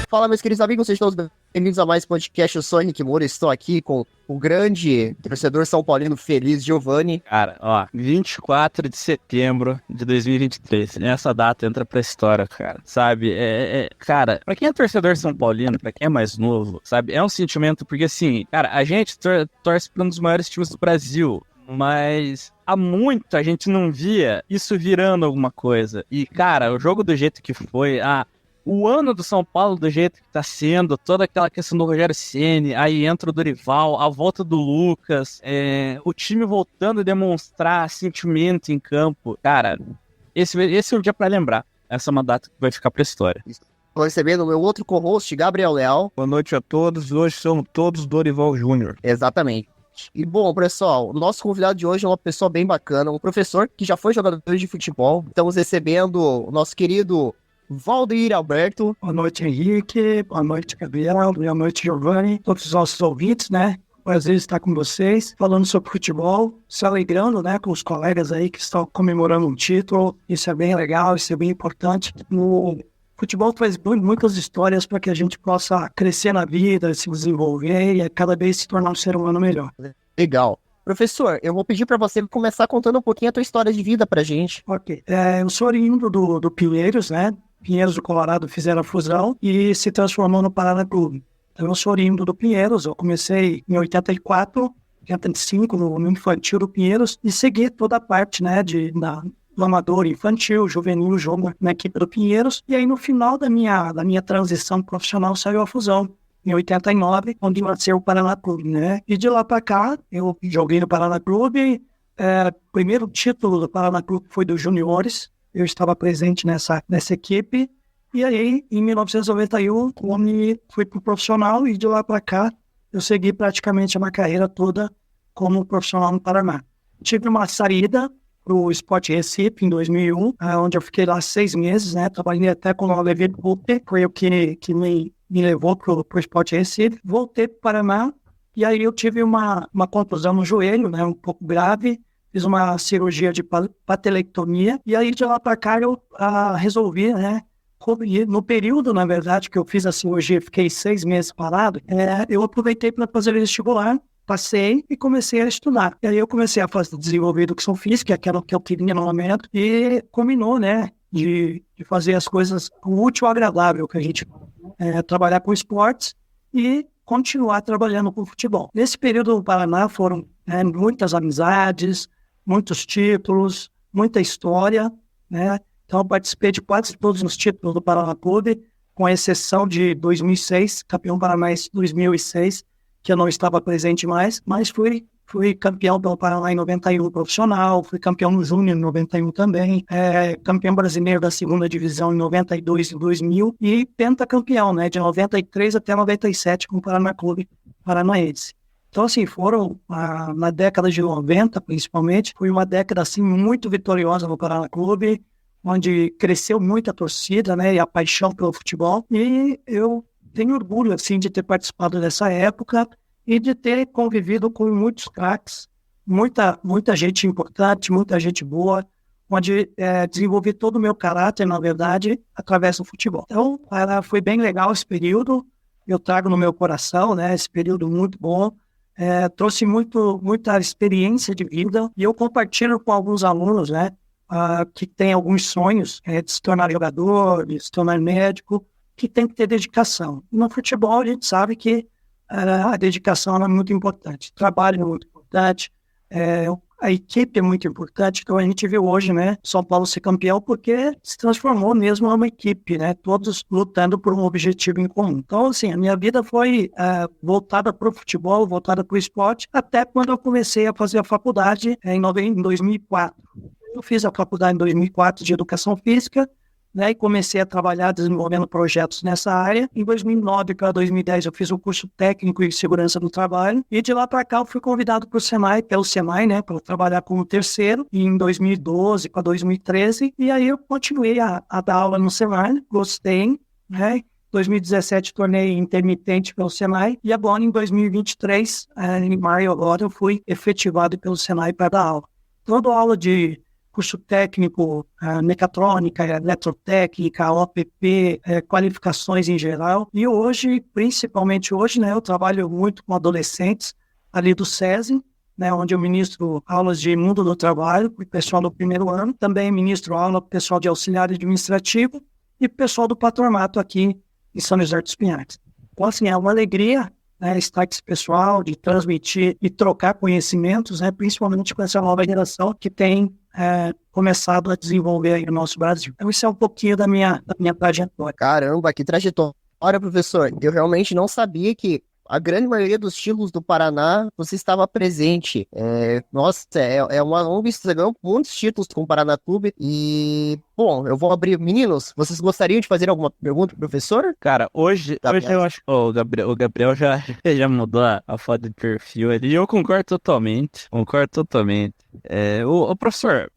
Fala, meus queridos amigos, vocês estão bem-vindos a mais um podcast. Eu sou o Henrique Moura, estou aqui com o grande torcedor são paulino feliz, Giovanni. Cara, ó, 24 de setembro de 2023, essa data entra pra história, cara, sabe? Cara, pra quem é torcedor são paulino, pra quem é mais novo, sabe? É um sentimento, porque assim, cara, a gente torce pra um dos maiores times do Brasil, mas há muito a gente não via isso virando alguma coisa. E, cara, o jogo do jeito que foi, o ano do São Paulo do jeito que tá sendo, toda aquela questão do Rogério Ceni, aí entra o Dorival, a volta do Lucas, o time voltando a demonstrar sentimento em campo. Cara, esse é o dia pra lembrar. Essa é uma data que vai ficar pra história. Estou recebendo o meu outro co-host, Gabriel Leal. Boa noite a todos, hoje somos todos Dorival Júnior. Exatamente. E bom, pessoal, o nosso convidado de hoje é uma pessoa bem bacana, um professor que já foi jogador de futebol. Estamos recebendo o nosso querido Valdeir Alberto. Boa noite, Henrique. Boa noite, Gabriel. Boa noite, Giovanni. Todos os nossos ouvintes, né? Prazer estar com vocês, falando sobre futebol, se alegrando, né, com os colegas aí que estão comemorando um título. Isso é bem legal, isso é bem importante. O futebol traz muitas histórias para que a gente possa crescer na vida, se desenvolver e cada vez se tornar um ser humano melhor. Legal. Professor, eu vou pedir para você começar contando um pouquinho a tua história de vida pra gente. Ok. Eu sou oriundo do Pinheiros, né? Pinheiros do Colorado fizeram a fusão e se transformou no Paraná Clube. Então, eu sou oriundo do Pinheiros, eu comecei em 84, 85, no infantil do Pinheiros, e segui toda a parte, né, do amador, infantil, juvenil, jogo na equipe do Pinheiros. E aí, no final da minha transição profissional, saiu a fusão, em 89, onde nasceu o Paraná Clube, né? E de lá para cá, eu joguei no Paraná Clube. O primeiro título do Paraná Clube foi dos juniores. Eu estava presente nessa equipe. E aí, em 1991, fui para o profissional e de lá para cá, eu segui praticamente a minha carreira toda como profissional no Paraná. Tive uma saída para o Sport Recife em 2001, onde eu fiquei lá 6 meses, né? Trabalhei até com o Levi Buter, foi o que me levou para o Sport Recife. Voltei para o Paraná e aí eu tive uma contusão no joelho, né? Um pouco grave. Fiz uma cirurgia de patelectomia e aí de lá para cá eu resolvi, né? No período, na verdade, que eu fiz a cirurgia, fiquei 6 meses parado, eu aproveitei para fazer vestibular, passei e comecei a estudar. E aí eu comecei a desenvolver educação física, que era o que eu queria no momento, e combinou, né, de fazer as coisas com útil ao agradável, que a gente trabalhar com esportes e continuar trabalhando com futebol. Nesse período no Paraná foram muitas amizades, muitos títulos, muita história, né? Então, eu participei de quase todos os títulos do Paraná Clube, com exceção de 2006, campeão paranaense 2006, que eu não estava presente mais, mas fui campeão pelo Paraná em 91 profissional, fui campeão no Júnior em 91 também, campeão brasileiro da segunda divisão em 92 e 2000 e pentacampeão, né, de 93 até 97 com o Paraná Clube Paranaense. Então, assim, foram, na década de 90, principalmente, foi uma década, assim, muito vitoriosa no Paraná Clube, onde cresceu muito a torcida, né, e a paixão pelo futebol, e eu tenho orgulho, assim, de ter participado dessa época e de ter convivido com muitos craques, muita gente importante, muita gente boa, onde desenvolvi todo o meu caráter, na verdade, através do futebol. Então, foi bem legal esse período, eu trago no meu coração, né, esse período muito bom, trouxe muita experiência de vida, e eu compartilho com alguns alunos, né, que tem alguns sonhos de se tornar jogador, de se tornar médico, que tem que ter dedicação. No futebol, a gente sabe que a dedicação é muito importante, o trabalho é muito importante, a equipe é muito importante. Então a gente viu hoje, né, São Paulo ser campeão porque se transformou mesmo numa equipe, né, todos lutando por um objetivo em comum. Então, assim, a minha vida foi voltada para o futebol, voltada para o esporte, até quando eu comecei a fazer a faculdade em 2004. Eu fiz a faculdade em 2004 de Educação Física, né, e comecei a trabalhar desenvolvendo projetos nessa área. Em 2009 para 2010 eu fiz o curso técnico em segurança do trabalho e de lá para cá eu fui convidado pelo Senai, né, para trabalhar como terceiro em 2012 para 2013 e aí eu continuei a dar aula no Senai, gostei, né. Em 2017 tornei intermitente pelo Senai e agora em 2023, em maio agora, eu fui efetivado pelo Senai para dar aula. Então eu dou aula de curso técnico, mecatrônica, eletrotécnica, OPP, qualificações em geral. E hoje, principalmente hoje, né, eu trabalho muito com adolescentes ali do SESI, né, onde eu ministro aulas de mundo do trabalho para o pessoal do primeiro ano. Também ministro aula para o pessoal de auxiliar administrativo e para o pessoal do patronato aqui em São José dos Pinhais. Então, assim, é uma alegria, né, estar com esse pessoal, de transmitir e trocar conhecimentos, né, principalmente com essa nova geração que tem começado a desenvolver aí no nosso Brasil. Então, isso é um pouquinho da minha trajetória. Caramba, que trajetória, professor. Eu realmente não sabia que a grande maioria dos títulos do Paraná você estava presente. Nossa, é uma honra, você ganhou muitos títulos com o Paraná Clube. E, bom, eu vou abrir. Meninos, vocês gostariam de fazer alguma pergunta pro professor? Cara, hoje eu acho que o Gabriel já, já mudou a foto de perfil ali. E eu concordo totalmente. O professor,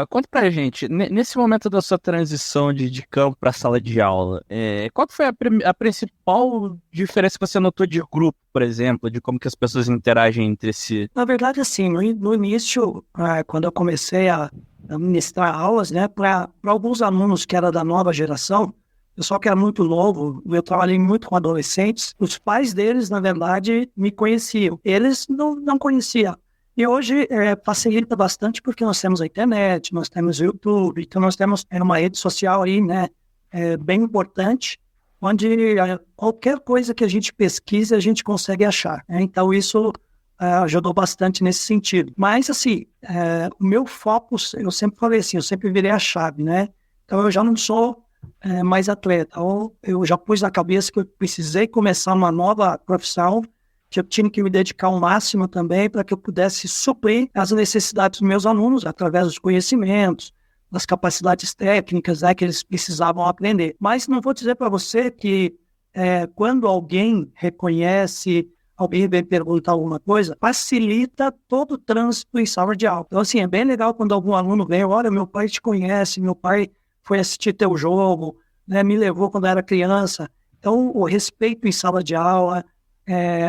conta pra gente, nesse momento da sua transição de campo para sala de aula, qual que foi a principal diferença que você notou de grupo, por exemplo, de como que as pessoas interagem entre si? Na verdade, assim, no início, quando eu comecei a ministrar aulas, né, para alguns alunos que era da nova geração, pessoal que era muito novo, eu trabalhei muito com adolescentes, os pais deles, na verdade, me conheciam. Eles não conheciam. E hoje facilita bastante porque nós temos a internet, nós temos o YouTube, então nós temos uma rede social aí, né, bem importante, onde qualquer coisa que a gente pesquise, a gente consegue achar, né? Então isso ajudou bastante nesse sentido. Mas, assim, o meu foco, eu sempre falei assim, eu sempre virei a chave, né? Então eu já não sou mais atleta, eu já pus na cabeça que eu precisei começar uma nova profissão, que eu tinha que me dedicar ao máximo também para que eu pudesse suprir as necessidades dos meus alunos através dos conhecimentos, das capacidades técnicas, né, que eles precisavam aprender. Mas não vou dizer para você que quando alguém reconhece, alguém vem perguntar alguma coisa, facilita todo o trânsito em sala de aula. Então, assim, é bem legal quando algum aluno vem, olha, meu pai te conhece, meu pai foi assistir teu jogo, né, me levou quando eu era criança. Então, o respeito em sala de aula,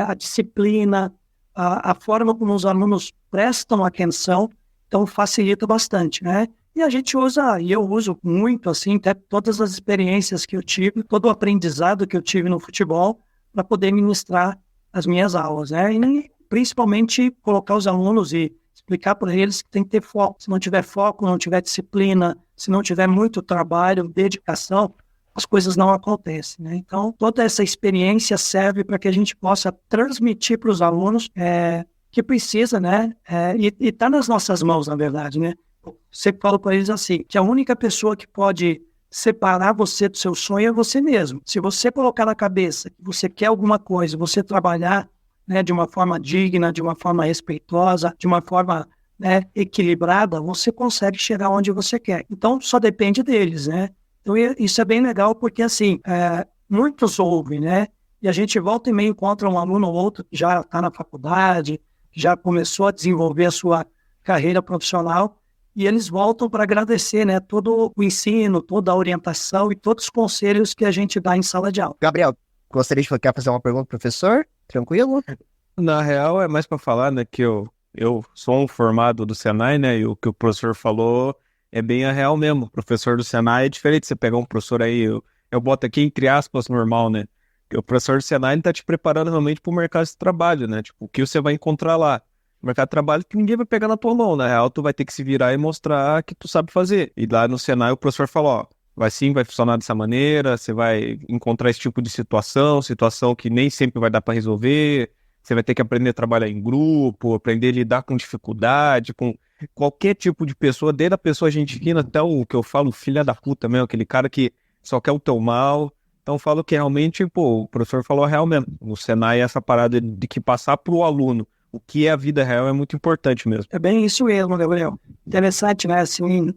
a disciplina, a forma como os alunos prestam atenção, então facilita bastante, né? E a gente usa, e eu uso muito, assim, até todas as experiências que eu tive, todo o aprendizado que eu tive no futebol, para poder ministrar as minhas aulas, né? E principalmente colocar os alunos e explicar para eles que tem que ter foco. Se não tiver foco, não tiver disciplina, se não tiver muito trabalho, dedicação, as coisas não acontecem, né? Então, toda essa experiência serve para que a gente possa transmitir para os alunos que precisa, né? E está nas nossas mãos, na verdade, né? Eu sempre falo para eles assim, que a única pessoa que pode separar você do seu sonho é você mesmo. Se você colocar na cabeça que você quer alguma coisa, você trabalhar, né, de uma forma digna, de uma forma respeitosa, de uma forma, né, equilibrada, você consegue chegar onde você quer. Então, só depende deles, né? Então, isso é bem legal porque, assim, muitos ouvem, né? E a gente volta e meia encontra um aluno ou outro que já está na faculdade, já começou a desenvolver a sua carreira profissional, e eles voltam para agradecer, né, todo o ensino, toda a orientação e todos os conselhos que a gente dá em sala de aula. Gabriel, gostaria de fazer uma pergunta pro professor? Tranquilo? Na real, é mais para falar, né, que eu sou um formado do Senai, né, e o que o professor falou é bem a real mesmo. O professor do Senai é diferente de você pegar um professor aí, eu boto aqui entre aspas normal, né, porque o professor do Senai ele tá te preparando realmente para o mercado de trabalho, né, tipo, o que você vai encontrar lá. O mercado de trabalho que ninguém vai pegar na tua mão, na real tu vai ter que se virar e mostrar que tu sabe fazer. E lá no Senai o professor falou, ó, vai funcionar dessa maneira, você vai encontrar esse tipo de situação que nem sempre vai dar para resolver, você vai ter que aprender a trabalhar em grupo, aprender a lidar com dificuldade, com qualquer tipo de pessoa, desde a pessoa gente fina até o que eu falo, filha da puta mesmo, aquele cara que só quer o teu mal. Então eu falo que realmente, pô, o professor falou real mesmo. No Senai essa parada de que passar pro aluno o que é a vida real é muito importante mesmo. É bem isso mesmo, Gabriel. Interessante, né? Assim,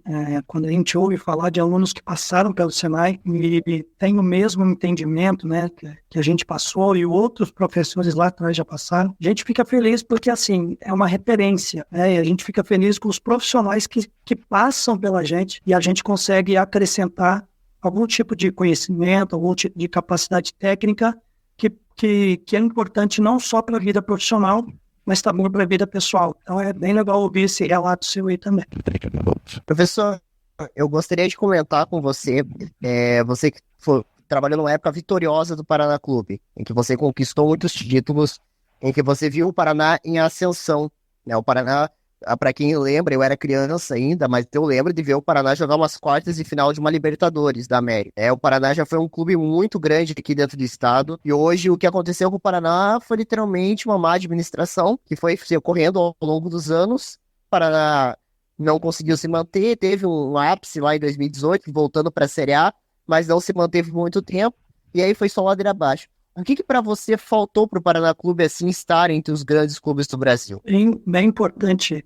quando a gente ouve falar de alunos que passaram pelo Senai e têm o mesmo entendimento, né, que a gente passou e outros professores lá atrás já passaram, a gente fica feliz porque, assim, é uma referência, né? E a gente fica feliz com os profissionais que passam pela gente e a gente consegue acrescentar algum tipo de conhecimento, algum tipo de capacidade técnica que é importante não só para a vida profissional, mas também para a vida pessoal. Então é bem legal ouvir esse relato seu aí também. Professor, eu gostaria de comentar com você, você que trabalhou numa época vitoriosa do Paraná Clube, em que você conquistou muitos títulos, em que você viu o Paraná em ascensão, né? O Paraná, para quem lembra, eu era criança ainda, mas eu lembro de ver o Paraná jogar umas quartas de final de uma Libertadores da América. O Paraná já foi um clube muito grande aqui dentro do estado, e hoje o que aconteceu com o Paraná foi literalmente uma má administração, que foi se ocorrendo ao longo dos anos. O Paraná não conseguiu se manter, teve um ápice lá em 2018, voltando para a Série A, mas não se manteve muito tempo, e aí foi só ladeira abaixo. O que para você faltou para o Paraná Clube assim estar entre os grandes clubes do Brasil? Bem importante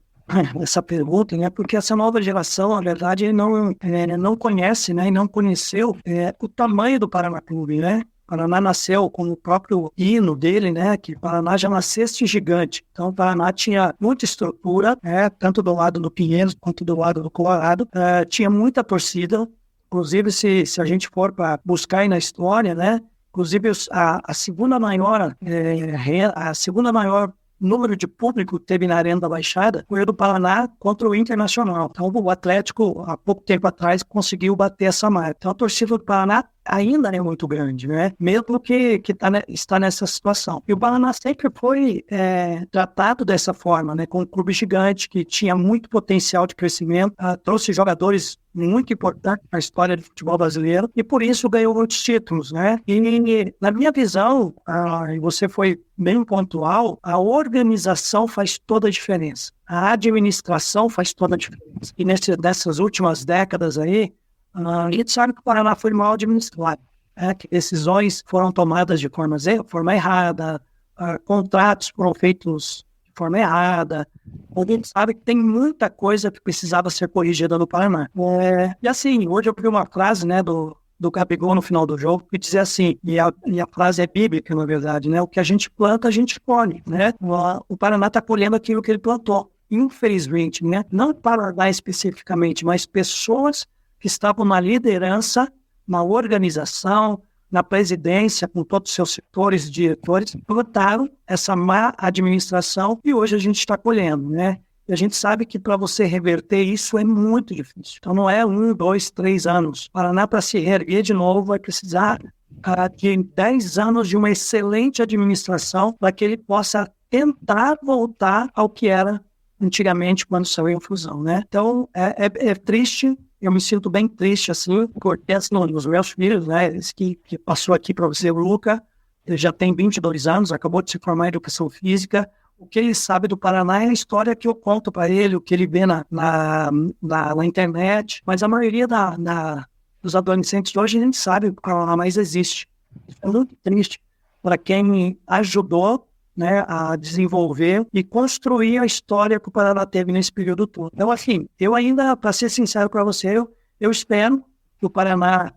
essa pergunta, né? Porque essa nova geração, na verdade, não conhece, né? E não conheceu o tamanho do Paraná Clube, né? O Paraná nasceu com o próprio hino dele, né? Que o Paraná já nascesse gigante. Então, o Paraná tinha muita estrutura, tanto do lado do Pinheiros quanto do lado do Colorado. Tinha muita torcida. Inclusive, se a gente for para buscar aí na história, né? Inclusive, a segunda maior número de público que teve na Arena da Baixada foi o do Paraná contra o Internacional. Então, o Atlético, há pouco tempo atrás, conseguiu bater essa marca. Então, a torcida do Paraná ainda é muito grande, né? Mesmo que está nessa situação. E o Paraná sempre foi tratado dessa forma, né? Com um clube gigante que tinha muito potencial de crescimento, trouxe jogadores muito importantes para a história do futebol brasileiro e por isso ganhou muitos títulos, né? E na minha visão, e você foi bem pontual, a organização faz toda a diferença. A administração faz toda a diferença. E nessas últimas décadas aí, a gente sabe que o Paraná foi mal administrado, que decisões foram tomadas de forma errada, contratos foram feitos de forma errada. A gente sabe que tem muita coisa que precisava ser corrigida no Paraná. E assim, hoje eu vi uma frase, né, do Gabigol no final do jogo, que dizia assim, e a frase é bíblica, na verdade, né? O que a gente planta, a gente colhe, né? O Paraná está colhendo aquilo que ele plantou. Infelizmente, né? Não o Paraná especificamente, mas pessoas que estavam na liderança, na organização, na presidência, com todos os seus setores, diretores, plantaram essa má administração e hoje a gente está colhendo, né? E a gente sabe que para você reverter isso é muito difícil. Então não é 1, 2, 3 anos. O Paraná, para se reerguer de novo, vai precisar de 10 anos de uma excelente administração para que ele possa tentar voltar ao que era antigamente quando saiu a fusão, né? Então é triste. Eu me sinto bem triste, assim, porque nos meus filhos, né, esse que passou aqui para você, o Luca, ele já tem 22 anos, acabou de se formar em Educação Física. O que ele sabe do Paraná é a história que eu conto para ele, o que ele vê na internet, mas a maioria dos adolescentes de hoje a gente sabe que o Paraná mais existe. É muito triste para quem ajudou, né, a desenvolver e construir a história que o Paraná teve nesse período todo. Então, assim, eu ainda, para ser sincero para você, eu espero que o Paraná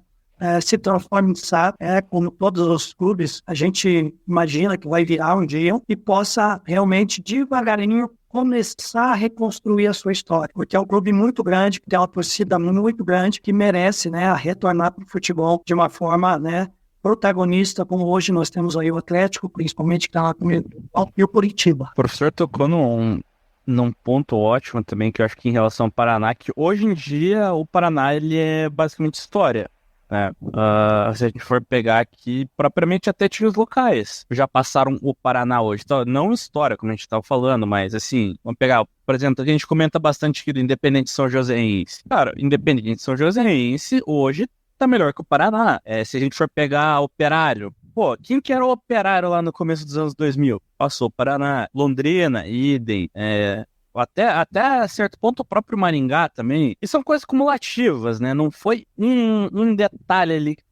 se transforme em SAF, como todos os clubes, a gente imagina que vai virar um dia e possa realmente, devagarinho, começar a reconstruir a sua história, porque é um clube muito grande, que tem uma torcida muito grande, que merece, né, retornar para o futebol de uma forma, né, protagonista, como hoje nós temos aí o Atlético, principalmente que está lá com e o Curitiba. O professor tocou num ponto ótimo também, que eu acho que em relação ao Paraná, que hoje em dia o Paraná ele é basicamente história, né? Se a gente for pegar aqui, propriamente até times locais já passaram o Paraná hoje, então, não história, como a gente estava falando, mas assim, vamos pegar, por exemplo, a gente comenta bastante aqui do Independente São Joséense. Cara, Independente São Joséense hoje tá melhor que o Paraná. Se a gente for pegar Operário, pô, quem que era o Operário lá no começo dos anos 2000? Passou o Paraná. Londrina, idem, até certo ponto o próprio Maringá também. E são coisas cumulativas, né? Não foi um detalhe ali que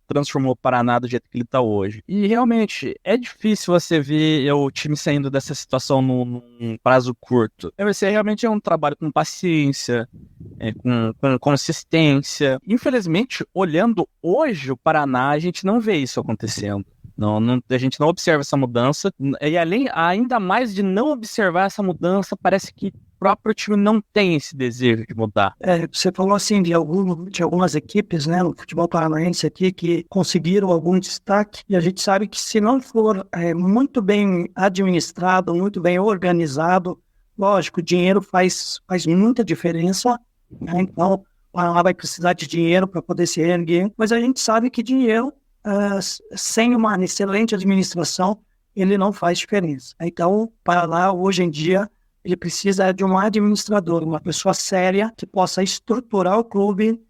transformou o Paraná do jeito que ele tá hoje. E realmente é difícil você ver o time saindo dessa situação num prazo curto. Você realmente é um trabalho com paciência, com consistência. Infelizmente, olhando hoje o Paraná, a gente não vê isso acontecendo. Não, a gente não observa essa mudança. E ainda mais de não observar essa mudança, parece que próprio time não tem esse desejo de mudar. Você falou assim de algumas equipes, né, no futebol paranaense aqui que conseguiram algum destaque, e a gente sabe que se não for muito bem administrado, muito bem organizado, lógico, o dinheiro faz muita diferença, né? Então o Paraná vai precisar de dinheiro para poder se reerguer, mas a gente sabe que dinheiro sem uma excelente administração ele não faz diferença. Então o Paraná hoje em dia ele precisa de um administrador, uma pessoa séria que possa estruturar o clube,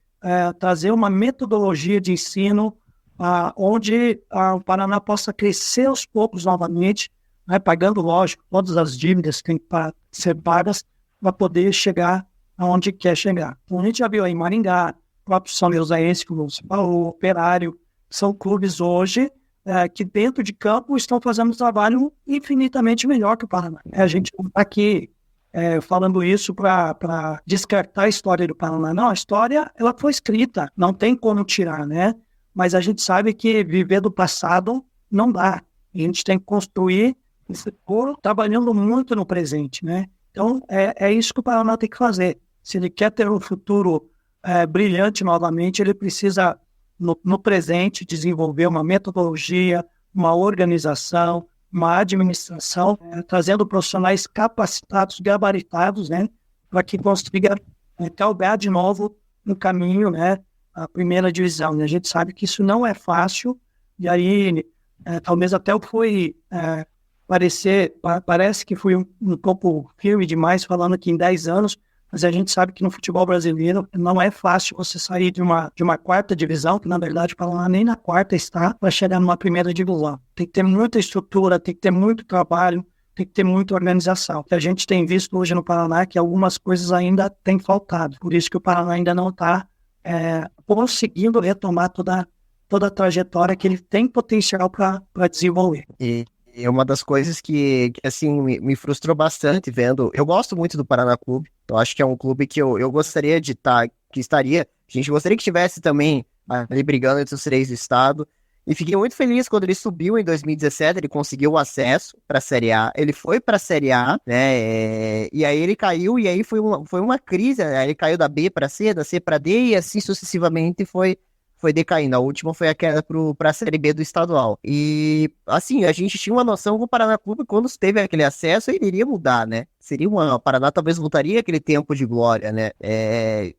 trazer uma metodologia de ensino onde o Paraná possa crescer aos poucos novamente, né, pagando, lógico, todas as dívidas que têm que ser pagas para poder chegar aonde quer chegar. Então, a gente já viu aí Maringá, o próprio São Joséense, como você falou, Operário, são clubes hoje que dentro de campo estão fazendo um trabalho infinitamente melhor que o Paraná. A gente não está aqui falando isso para descartar a história do Paraná. Não, a história ela foi escrita, não tem como tirar, né? Mas a gente sabe que viver do passado não dá. A gente tem que construir esse futuro trabalhando muito no presente, né? Então, é isso que o Paraná tem que fazer. Se ele quer ter um futuro brilhante novamente, ele precisa no presente, desenvolver uma metodologia, uma organização, uma administração, trazendo profissionais capacitados, gabaritados, né, para que consiga galgar de novo no caminho, né, a primeira divisão. E a gente sabe que isso não é fácil, e aí talvez até parece que fui um pouco firme demais falando que em 10 anos, mas a gente sabe que no futebol brasileiro não é fácil você sair de uma quarta divisão, que na verdade o Paraná nem na quarta está, para chegar numa primeira divisão. Tem que ter muita estrutura, tem que ter muito trabalho, tem que ter muita organização. A gente tem visto hoje no Paraná que algumas coisas ainda têm faltado. Por isso que o Paraná ainda não está conseguindo retomar toda a trajetória que ele tem potencial para desenvolver. E uma das coisas que assim, me frustrou bastante vendo... Eu gosto muito do Paraná Clube. Eu acho que é um clube que eu gostaria de estar, que estaria... A gente gostaria que estivesse também ali brigando entre os 3 do estado. E fiquei muito feliz quando ele subiu em 2017, ele conseguiu o acesso para a Série A. Ele foi para a Série A, né? E aí ele caiu, e aí foi uma crise. Né? Ele caiu da B para C, da C para D, e assim sucessivamente foi decaindo. A última foi a queda para a Série B do estadual. E, assim, a gente tinha uma noção que o Paraná Clube, quando teve aquele acesso, ele iria mudar, né? O Paraná talvez voltaria aquele tempo de glória, né?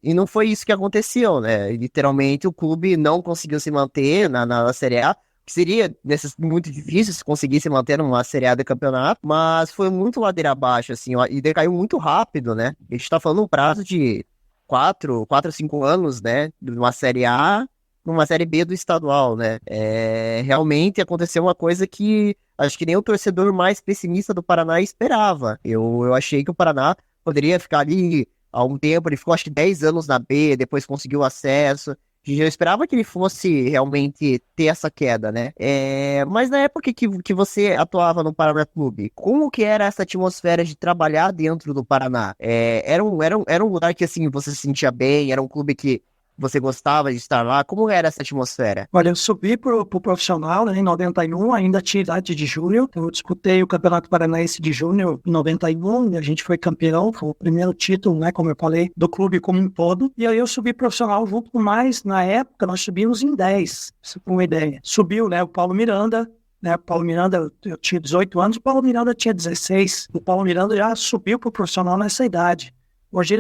E não foi isso que aconteceu, né? Literalmente, o clube não conseguiu se manter na Série A, que seria muito difícil se conseguisse manter numa Série A de campeonato, mas foi muito ladeira abaixo, assim, ó, e decaiu muito rápido, né? A gente tá falando um prazo de 4 a 5 anos, né? De uma Série A numa Série B do estadual, né? Realmente aconteceu uma coisa que acho que nem o torcedor mais pessimista do Paraná esperava. Eu achei que o Paraná poderia ficar ali há um tempo, ele ficou acho que 10 anos na B, depois conseguiu acesso. Eu esperava que ele fosse realmente ter essa queda, né? Mas na época que você atuava no Paraná Clube, como que era essa atmosfera de trabalhar dentro do Paraná? Era um lugar que assim, você se sentia bem, era um clube que você gostava de estar lá? Como era essa atmosfera? Olha, eu subi pro profissional, né, em 91, ainda tinha idade de júnior. Eu disputei o Campeonato Paranaense de Júnior em 91, e a gente foi campeão, foi o primeiro título, né, como eu falei, do clube como um todo. E aí eu subi profissional junto com mais, na época, nós subimos em 10, com uma ideia. Subiu, né, o Paulo Miranda, né, o Paulo Miranda, eu tinha 18 anos, o Paulo Miranda tinha 16. O Paulo Miranda já subiu pro profissional nessa idade. Hoje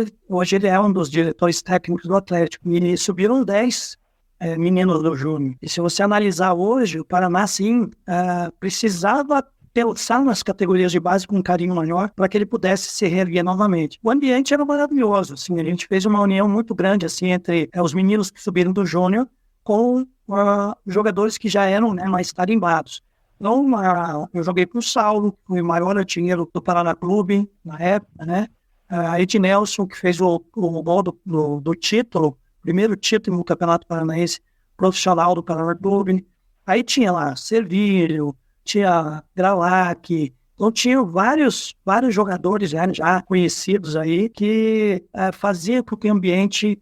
ele é um dos diretores técnicos do Atlético. E subiram 10 meninos do Júnior. E se você analisar hoje, o Paraná, sim, precisava pensar nas categorias de base com um carinho maior para que ele pudesse se reerguer novamente. O ambiente era maravilhoso. Assim, a gente fez uma união muito grande assim, entre os meninos que subiram do Júnior com jogadores que já eram, né, mais tarimbados. Então, eu joguei com o Saulo, que foi o maior artilheiro do Paraná Clube na época, né? A Ednelson, que fez o gol do título, primeiro título no Campeonato Paranaense profissional do Paraná Clube. Aí tinha lá Servílio, tinha Gralac, então tinha vários jogadores já conhecidos aí que faziam com que o ambiente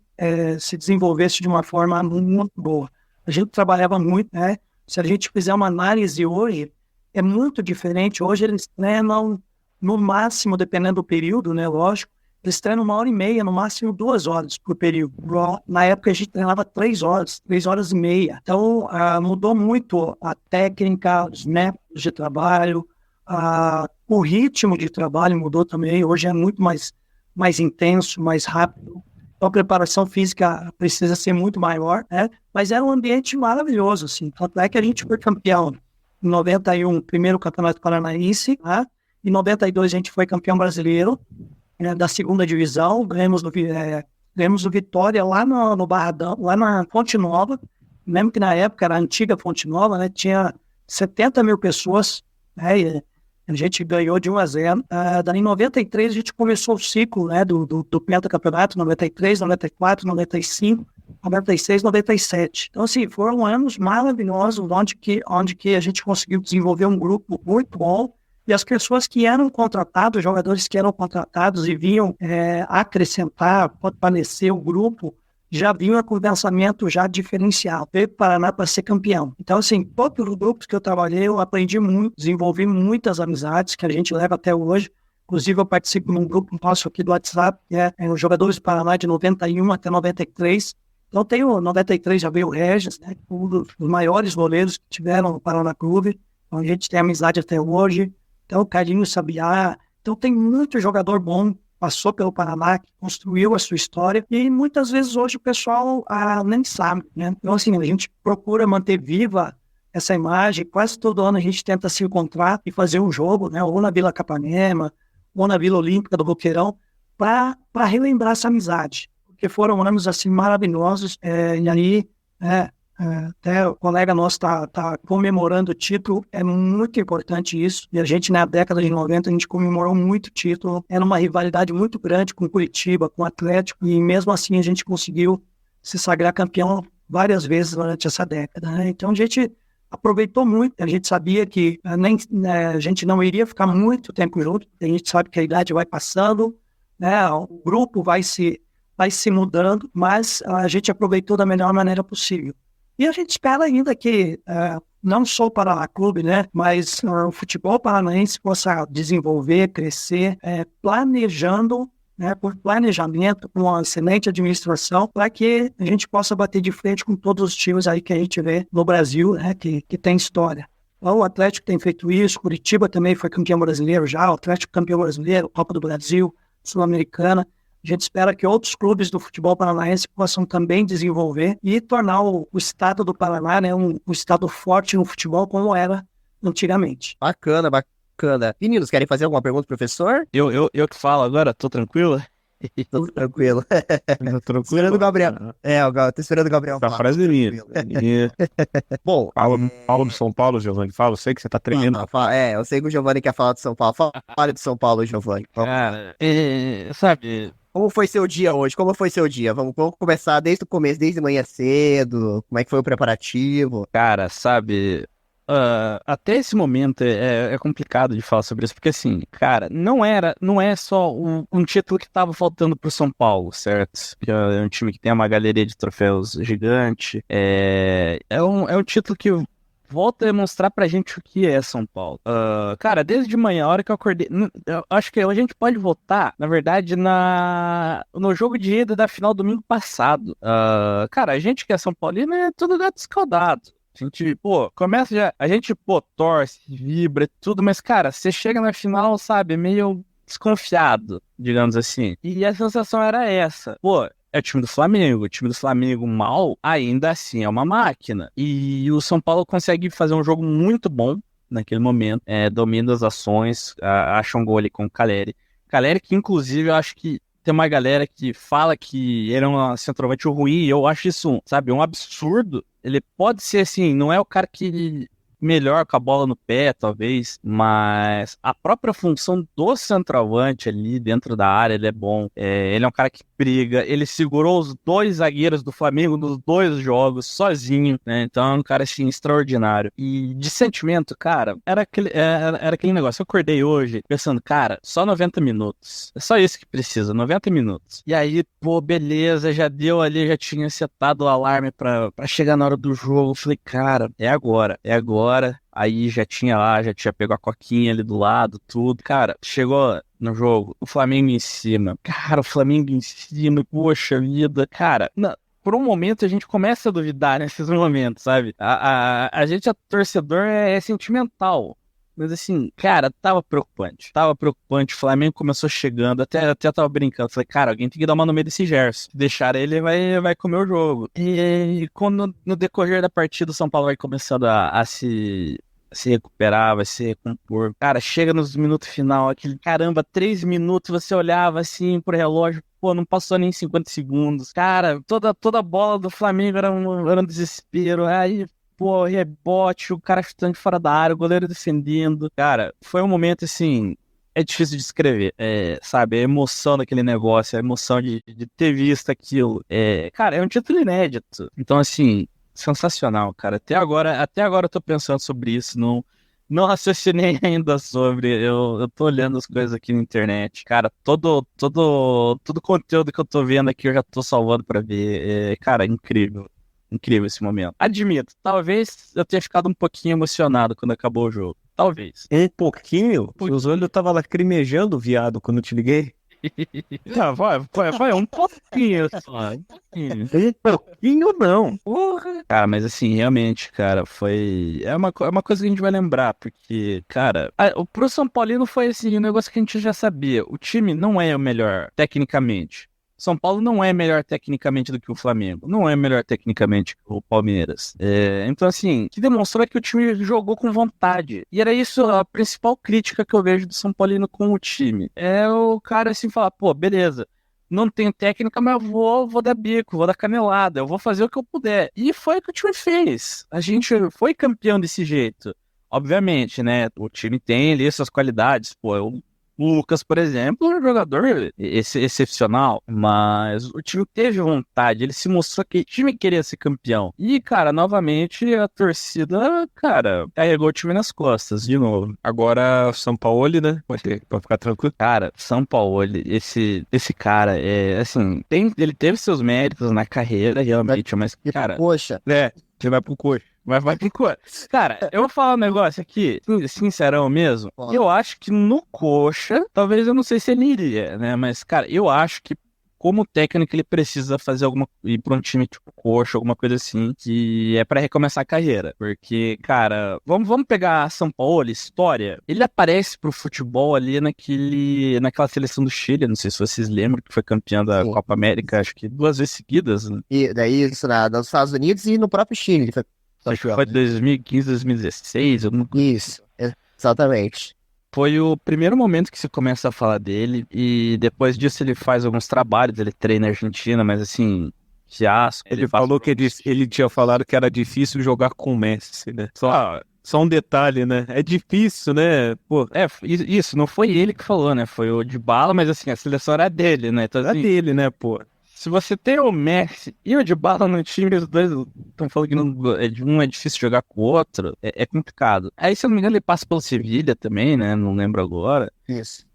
se desenvolvesse de uma forma muito boa. A gente trabalhava muito, né? Se a gente fizer uma análise hoje, é muito diferente. Hoje eles treinam no máximo, dependendo do período, né, lógico, eles treinam 1h30, no máximo 2 horas por período. Na época a gente treinava 3 horas, 3 horas e meia. Então mudou muito a técnica, os métodos de trabalho, o ritmo de trabalho mudou também. Hoje é muito mais intenso, mais rápido. Então a preparação física precisa ser muito maior, né? Mas era um ambiente maravilhoso, assim. Tanto é que a gente foi campeão em 91, primeiro campeonato paranaense, né? Em 92 a gente foi campeão brasileiro, né, da segunda divisão, ganhamos do Vitória lá no Barradão, lá na Fonte Nova, mesmo que na época era a antiga Fonte Nova, né? Tinha 70 mil pessoas, né? E a gente ganhou de 1-0. Daí em 93 a gente começou o ciclo, né, do pentacampeonato, 93, 94, 95, 96, 97. Então, assim, foram anos maravilhosos onde que a gente conseguiu desenvolver um grupo muito bom. E as pessoas que eram contratados, jogadores que eram contratados e vinham acrescentar, fortalecer o grupo, já vinham com o pensamento já diferenciado, veio para o Paraná para ser campeão. Então, assim, todos os grupos que eu trabalhei, eu aprendi muito, desenvolvi muitas amizades que a gente leva até hoje. Inclusive, eu participo num grupo nosso aqui do WhatsApp, que é os jogadores do Paraná de 91 até 93. Então, tem o 93, já veio o Regis, né, um dos maiores goleiros que tiveram no Paraná Clube. Então, a gente tem amizade até hoje. Então, o Carlinhos Sabiá. Então, tem muito jogador bom, passou pelo Paraná, que construiu a sua história, e muitas vezes hoje o pessoal nem sabe, né? Então, assim, a gente procura manter viva essa imagem, quase todo ano a gente tenta se encontrar e fazer um jogo, né? Ou na Vila Capanema, ou na Vila Olímpica do Boqueirão, para relembrar essa amizade, porque foram anos, assim, maravilhosos, e aí, até o colega nosso tá comemorando o título, é muito importante isso. E a gente, na década de 90, a gente comemorou muito o título. Era uma rivalidade muito grande com Curitiba, com o Atlético, e mesmo assim a gente conseguiu se sagrar campeão várias vezes durante essa década, né? Então a gente aproveitou muito. A gente sabia que a gente não iria ficar muito tempo junto. A gente sabe que a idade vai passando, né? O grupo vai se mudando, mas a gente aproveitou da melhor maneira possível. E a gente espera ainda que não só o Paraná Clube, né, mas o futebol paranaense possa desenvolver, crescer, planejando, né, por planejamento, com uma excelente administração, para que a gente possa bater de frente com todos os times aí que a gente vê no Brasil, né, que tem história. Então, o Atlético tem feito isso, Curitiba também foi campeão brasileiro já, o Atlético campeão brasileiro, Copa do Brasil, Sul-Americana. A gente espera que outros clubes do futebol paranaense possam também desenvolver e tornar o estado do Paraná, né, um estado forte no futebol como era antigamente. Bacana, bacana. Meninos, querem fazer alguma pergunta, professor? Eu que falo agora, tô tranquilo? Tô tranquilo. Tranquilo. Esperando o Gabriel. Tô esperando o Gabriel Essa falar. frase é minha. Bom, Fala do São Paulo, Giovanni. Fala, eu sei que você tá tremendo. eu sei que o Giovanni quer falar do São Paulo. Fale do São Paulo, Giovanni. Cara, sabe, Como foi seu dia hoje? Como foi seu dia? Vamos começar desde o começo, desde manhã cedo. Como é que foi o preparativo? cara, sabe, até esse momento é complicado de falar sobre isso, porque assim, cara, não é só um título que tava faltando pro São Paulo, certo? Que é um time que tem uma galeria de troféus gigante, é um título que volta a demonstrar pra gente o que é São Paulo. Cara, desde de manhã, a hora que eu acordei, eu acho que a gente pode votar, na verdade, no jogo de ida da final domingo passado. Cara, a gente que é São Paulino é tudo gato escaldado. A gente, começa já, a gente, torce, vibra e tudo, mas, cara, você chega na final, sabe, meio desconfiado, digamos assim. E a sensação era essa. É o time do Flamengo mal, ainda assim é uma máquina. E o São Paulo consegue fazer um jogo muito bom naquele momento, domina as ações, acha um gol ali com o Caleri. Caleri que, inclusive, eu acho que tem uma galera que fala que ele é um centroavante ruim, e eu acho isso, sabe, um absurdo. Ele pode ser assim, não é o cara que melhor com a bola no pé, talvez, mas a própria função do centroavante ali dentro da área, ele é bom. Ele é um cara que briga, ele segurou os 2 zagueiros do Flamengo nos 2 jogos sozinho, né? Então é um cara assim extraordinário. E de sentimento, cara, era aquele negócio. Eu acordei hoje pensando, cara, só 90 minutos. É só isso que precisa, 90 minutos. E aí, beleza, já deu ali, já tinha setado o alarme pra chegar na hora do jogo. Eu falei, cara, é agora. aí já tinha lá, já tinha pego a coquinha ali do lado, tudo. Cara, chegou no jogo, o Flamengo em cima. Cara, o Flamengo em cima, poxa vida. Cara, por um momento a gente começa a duvidar nesses momentos, sabe? A gente, torcedor, é sentimental. Mas assim, cara, tava preocupante. Tava preocupante. O Flamengo começou chegando, até tava brincando. Falei, cara, alguém tem que dar uma no meio desse Gerson. Se deixar ele, vai comer o jogo. E quando no decorrer da partida o São Paulo vai começando a se recuperar, vai se recompor. Cara, chega nos minutos final, aquele caramba, 3 minutos, você olhava assim pro relógio, pô, não passou nem 50 segundos. Cara, toda a bola do Flamengo era um desespero. Aí, pô, rebote, o cara chutando de fora da área, o goleiro defendendo. Cara, foi um momento assim. É difícil de descrever, sabe? A emoção daquele negócio, a emoção de ter visto aquilo. Cara, é um título inédito. Então, assim, sensacional, cara. Até agora eu tô pensando sobre isso, não raciocinei ainda sobre. Eu tô olhando as coisas aqui na internet. Cara, todo conteúdo que eu tô vendo aqui eu já tô salvando pra ver. Cara, incrível. Incrível esse momento. Admito, talvez eu tenha ficado um pouquinho emocionado quando acabou o jogo. Talvez. Um pouquinho? Os olhos estavam lacrimejando, viado, quando eu te liguei. Vai, um pouquinho só. Um pouquinho não. Porra. Cara, mas assim, realmente, cara, foi. É uma coisa que a gente vai lembrar, porque, cara, pro São Paulino foi assim, um negócio que a gente já sabia. O time não é o melhor, tecnicamente. São Paulo não é melhor tecnicamente do que o Flamengo. Não é melhor tecnicamente que o Palmeiras. Então, assim, o que demonstrou é que o time jogou com vontade. E era isso a principal crítica que eu vejo do São Paulino com o time. É o cara, assim, falar, pô, beleza, não tenho técnica, mas eu vou dar bico, vou dar canelada, eu vou fazer o que eu puder. E foi o que o time fez. A gente foi campeão desse jeito. Obviamente, né? O time tem ali suas qualidades. Pô, o Lucas, por exemplo, é um jogador excepcional, mas o time teve vontade, ele se mostrou que o time queria ser campeão. E, cara, novamente a torcida, cara, carregou o time nas costas, de novo. Agora, São Paulo, né? Pode ficar tranquilo. Cara, São Paulo, esse cara, assim, ele teve seus méritos na carreira, realmente, mas, cara... Poxa. Você vai pro coxa. Vai pro coxa. Cara, eu vou falar um negócio aqui, sincerão mesmo. Eu acho que no coxa, talvez eu não sei se ele iria, né? Mas, cara, eu acho que como técnico ele precisa fazer ir pra um time tipo coxa, alguma coisa assim, que é pra recomeçar a carreira. Porque, cara, vamos pegar São Paulo, história. Ele aparece pro futebol ali naquela seleção do Chile, não sei se vocês lembram, que foi campeão da Copa América, acho que 2 vezes seguidas, né? E daí isso nos Estados Unidos e no próprio Chile. Acho que foi 2015, 2016. Isso, exatamente. Foi o primeiro momento que se começa a falar dele, e depois disso ele faz alguns trabalhos, ele treina na Argentina, mas assim, fiasco. Ele falou que ele tinha falado que era difícil jogar com o Messi, né? Só um detalhe, né? É difícil, né? Pô. Isso, não foi ele que falou, né? Foi o Dybala, mas assim, a seleção era dele, né? Então, era assim, dele, né, pô? Se você tem o Messi e o Dybala no time, os dois estão falando que um é difícil jogar com o outro, é complicado. Aí, se eu não me engano, ele passa pelo Sevilha também, né? Não lembro agora. Isso.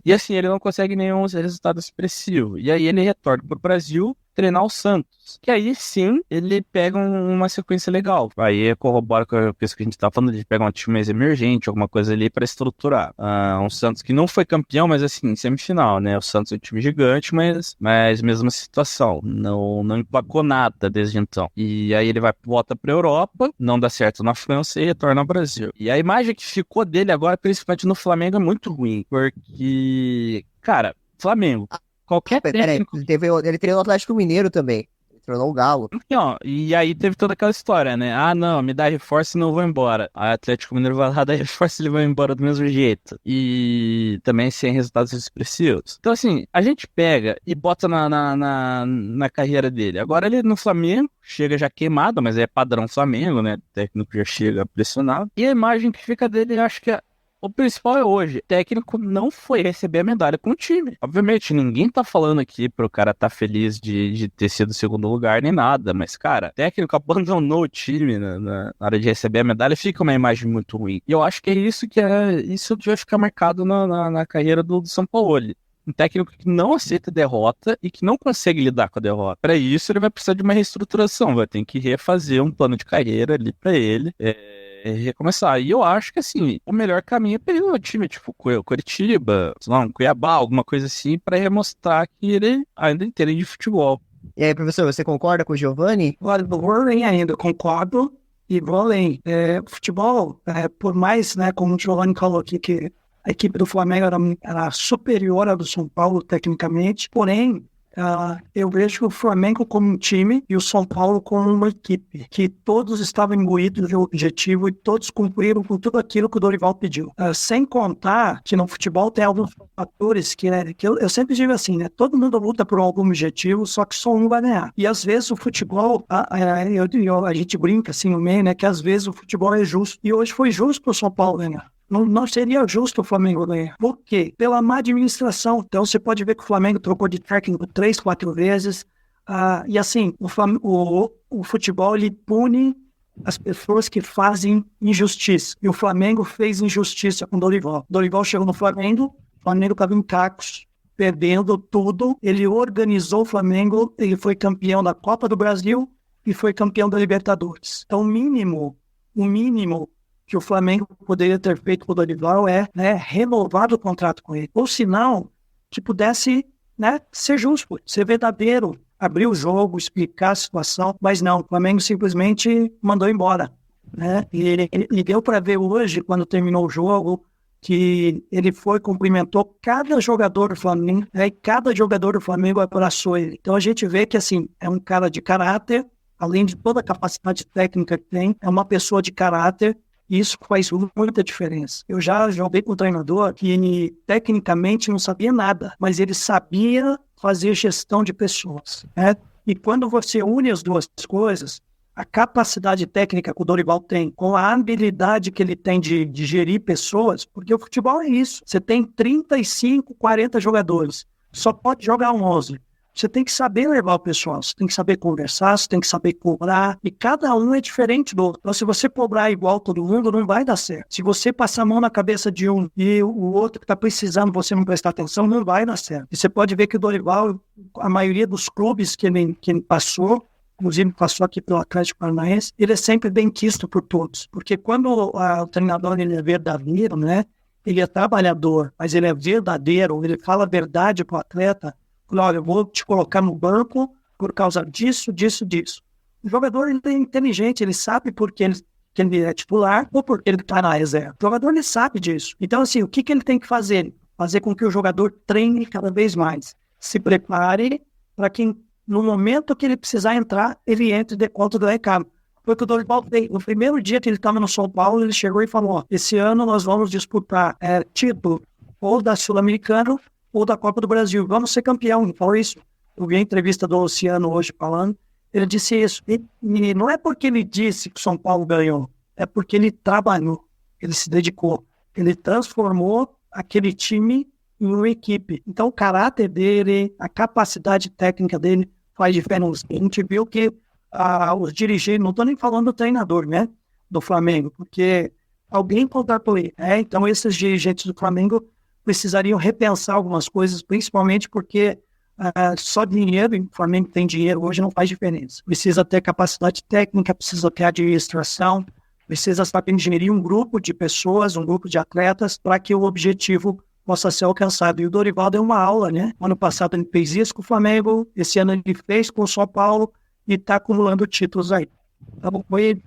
E assim, ele não consegue nenhum resultado expressivo. E aí ele retorna pro Brasil treinar o Santos. Que aí sim, ele pega uma sequência legal. Aí corrobora com isso que a gente tá falando, de pegar um time mais emergente, alguma coisa ali pra estruturar. Um Santos que não foi campeão, mas assim, semifinal, né? O Santos é um time gigante, mas mesma situação. Não empacou nada desde então. E aí ele volta pra Europa, não dá certo na França e retorna ao Brasil. E a imagem que ficou dele agora, principalmente no Flamengo, é muito ruim. Porque, cara, Flamengo... Qualquer técnico... Ele treinou o Atlético Mineiro também. Ele treinou o Galo. Então, e aí teve toda aquela história, né? Ah, não, me dá reforço e não vou embora. Aí o Atlético Mineiro vai lá dar reforço e ele vai embora do mesmo jeito. E também sem resultados expressivos. Então, assim, a gente pega e bota na carreira dele. Agora ele no Flamengo, chega já queimado, mas é padrão Flamengo, né? O técnico já chega pressionado. E a imagem que fica dele, eu acho que o principal é hoje, o técnico não foi receber a medalha com o time. Obviamente, ninguém tá falando aqui pro cara tá feliz de ter sido segundo lugar nem nada, mas, cara, o técnico abandonou o time na hora de receber a medalha, fica uma imagem muito ruim. E eu acho que é isso que vai ficar marcado na carreira do São Paulo. Um técnico que não aceita derrota e que não consegue lidar com a derrota. Para isso, ele vai precisar de uma reestruturação, vai ter que refazer um plano de carreira ali para ele. recomeçar. E eu acho que, assim, o melhor caminho é pegar um time, tipo, Coritiba, sei lá, um Cuiabá, alguma coisa assim, pra mostrar que ele ainda entende de futebol. E aí, professor, você concorda com o Giovanni? Olha, vou além ainda, concordo e vou além. Futebol, por mais, né, como o Giovanni falou aqui, que a equipe do Flamengo era superior à do São Paulo tecnicamente, porém, eu vejo o Flamengo como um time e o São Paulo como uma equipe, que todos estavam imbuídos de um objetivo e todos cumpriram com tudo aquilo que o Dorival pediu. Sem contar que no futebol tem alguns fatores que eu sempre digo assim, né? Todo mundo luta por algum objetivo, só que só um vai ganhar. E às vezes o futebol, a gente brinca assim no meio, né? Que às vezes o futebol é justo. E hoje foi justo para o São Paulo ganhar. Não seria justo o Flamengo ganhar. Por quê? Pela má administração. Então, você pode ver que o Flamengo trocou de técnico 3, 4 vezes. E assim, o futebol, ele pune as pessoas que fazem injustiça. E o Flamengo fez injustiça com o Dorival. Dorival chegou no Flamengo, o Flamengo estava em cacos, perdendo tudo. Ele organizou o Flamengo, ele foi campeão da Copa do Brasil e foi campeão da Libertadores. Então, o mínimo que o Flamengo poderia ter feito com o Dorival é, né, renovar o contrato com ele. Ou se não, que pudesse, né, ser justo, ser verdadeiro, abrir o jogo, explicar a situação, mas não, o Flamengo simplesmente mandou embora, né? E deu para ver hoje, quando terminou o jogo, que ele cumprimentou cada jogador do Flamengo, né, e cada jogador do Flamengo abraçou ele. Então a gente vê que, assim, é um cara de caráter, além de toda a capacidade técnica que tem, é uma pessoa de caráter. Isso faz muita diferença. Eu já joguei com um treinador que tecnicamente não sabia nada, mas ele sabia fazer gestão de pessoas, né? E quando você une as duas coisas, a capacidade técnica que o Dorival tem, com a habilidade que ele tem de gerir pessoas, porque o futebol é isso. Você tem 35, 40 jogadores, só pode jogar 11. Você tem que saber levar o pessoal, você tem que saber conversar, você tem que saber cobrar, e cada um é diferente do outro. Então, se você cobrar igual todo mundo, não vai dar certo. Se você passar a mão na cabeça de um e o outro que está precisando, você não prestar atenção, não vai dar certo. E você pode ver que o Dorival, a maioria dos clubes que ele passou, inclusive passou aqui pelo Atlético Paranaense, ele é sempre bem quisto por todos. Porque quando o treinador ele é verdadeiro, né? Ele é trabalhador, mas ele é verdadeiro, ele fala a verdade para o atleta. Olha, eu vou te colocar no banco por causa disso, disso, disso. O jogador ele é inteligente, ele sabe por que ele é titular ou porque ele está na reserva. O jogador ele sabe disso. Então, assim, o que ele tem que fazer? Fazer com que o jogador treine cada vez mais. Se prepare para que no momento que ele precisar entrar, ele entre de conta do recado. Foi o que o Dorival fez. No primeiro dia que ele estava no São Paulo, ele chegou e falou: esse ano nós vamos disputar título ou da Sul-Americana ou da Copa do Brasil. Vamos ser campeão. Ele falou isso. Eu vi a entrevista do Luciano hoje falando. Ele disse isso. E não é porque ele disse que o São Paulo ganhou. É porque ele trabalhou. Ele se dedicou. Ele transformou aquele time em uma equipe. Então, o caráter dele, a capacidade técnica dele faz diferença. A gente viu que os dirigentes, não estou nem falando do treinador, né? Do Flamengo, porque alguém contratou ele. Então, esses dirigentes do Flamengo precisariam repensar algumas coisas, principalmente porque só dinheiro, e o Flamengo tem dinheiro hoje, não faz diferença. Precisa ter capacidade técnica, precisa ter administração, precisa saber gerir um grupo de pessoas, um grupo de atletas, para que o objetivo possa ser alcançado. E o Dorival deu uma aula, né? Ano passado ele fez isso com o Flamengo, esse ano ele fez com o São Paulo e está acumulando títulos aí. Então, foi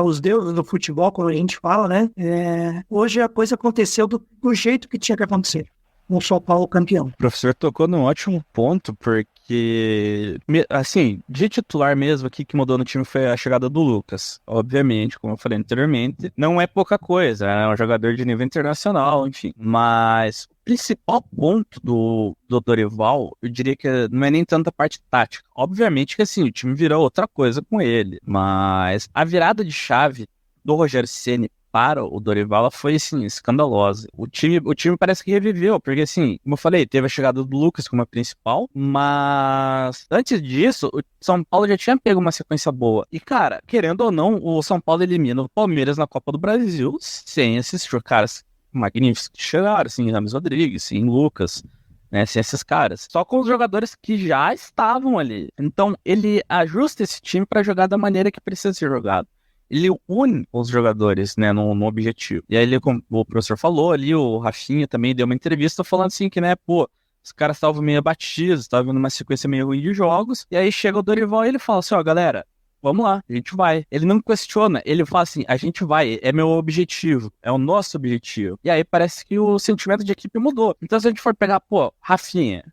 os deuses do futebol, como a gente fala, né? Hoje a coisa aconteceu do jeito que tinha que acontecer. O São Paulo campeão. O professor tocou num ótimo ponto, porque, assim, de titular mesmo, aqui que mudou no time foi a chegada do Lucas. Obviamente, como eu falei anteriormente, não é pouca coisa, é um jogador de nível internacional, enfim. Mas o principal ponto do Dorival, eu diria que não é nem tanto a parte tática. Obviamente que, assim, o time virou outra coisa com ele, mas a virada de chave do Rogério Ceni para o Dorival foi, assim, escandalosa. O time parece que reviveu, porque, assim, como eu falei, teve a chegada do Lucas como a principal, mas antes disso, o São Paulo já tinha pego uma sequência boa. E, cara, querendo ou não, o São Paulo elimina o Palmeiras na Copa do Brasil sem esses caras magníficos que chegaram, assim, Rames Rodrigues, assim, Lucas, né, sem esses caras. Só com os jogadores que já estavam ali. Então, ele ajusta esse time para jogar da maneira que precisa ser jogado. ele une os jogadores, né, no objetivo. E aí, como o professor falou ali, o Rafinha também deu uma entrevista falando assim que, né, pô, os caras estavam meio abatidos, estavam vendo uma sequência meio ruim de jogos, e aí chega o Dorival e ele fala assim, ó, galera, vamos lá, a gente vai. Ele não questiona, ele fala assim, a gente vai, é meu objetivo, é o nosso objetivo. E aí parece que o sentimento de equipe mudou. Então se a gente for pegar, pô, Rafinha,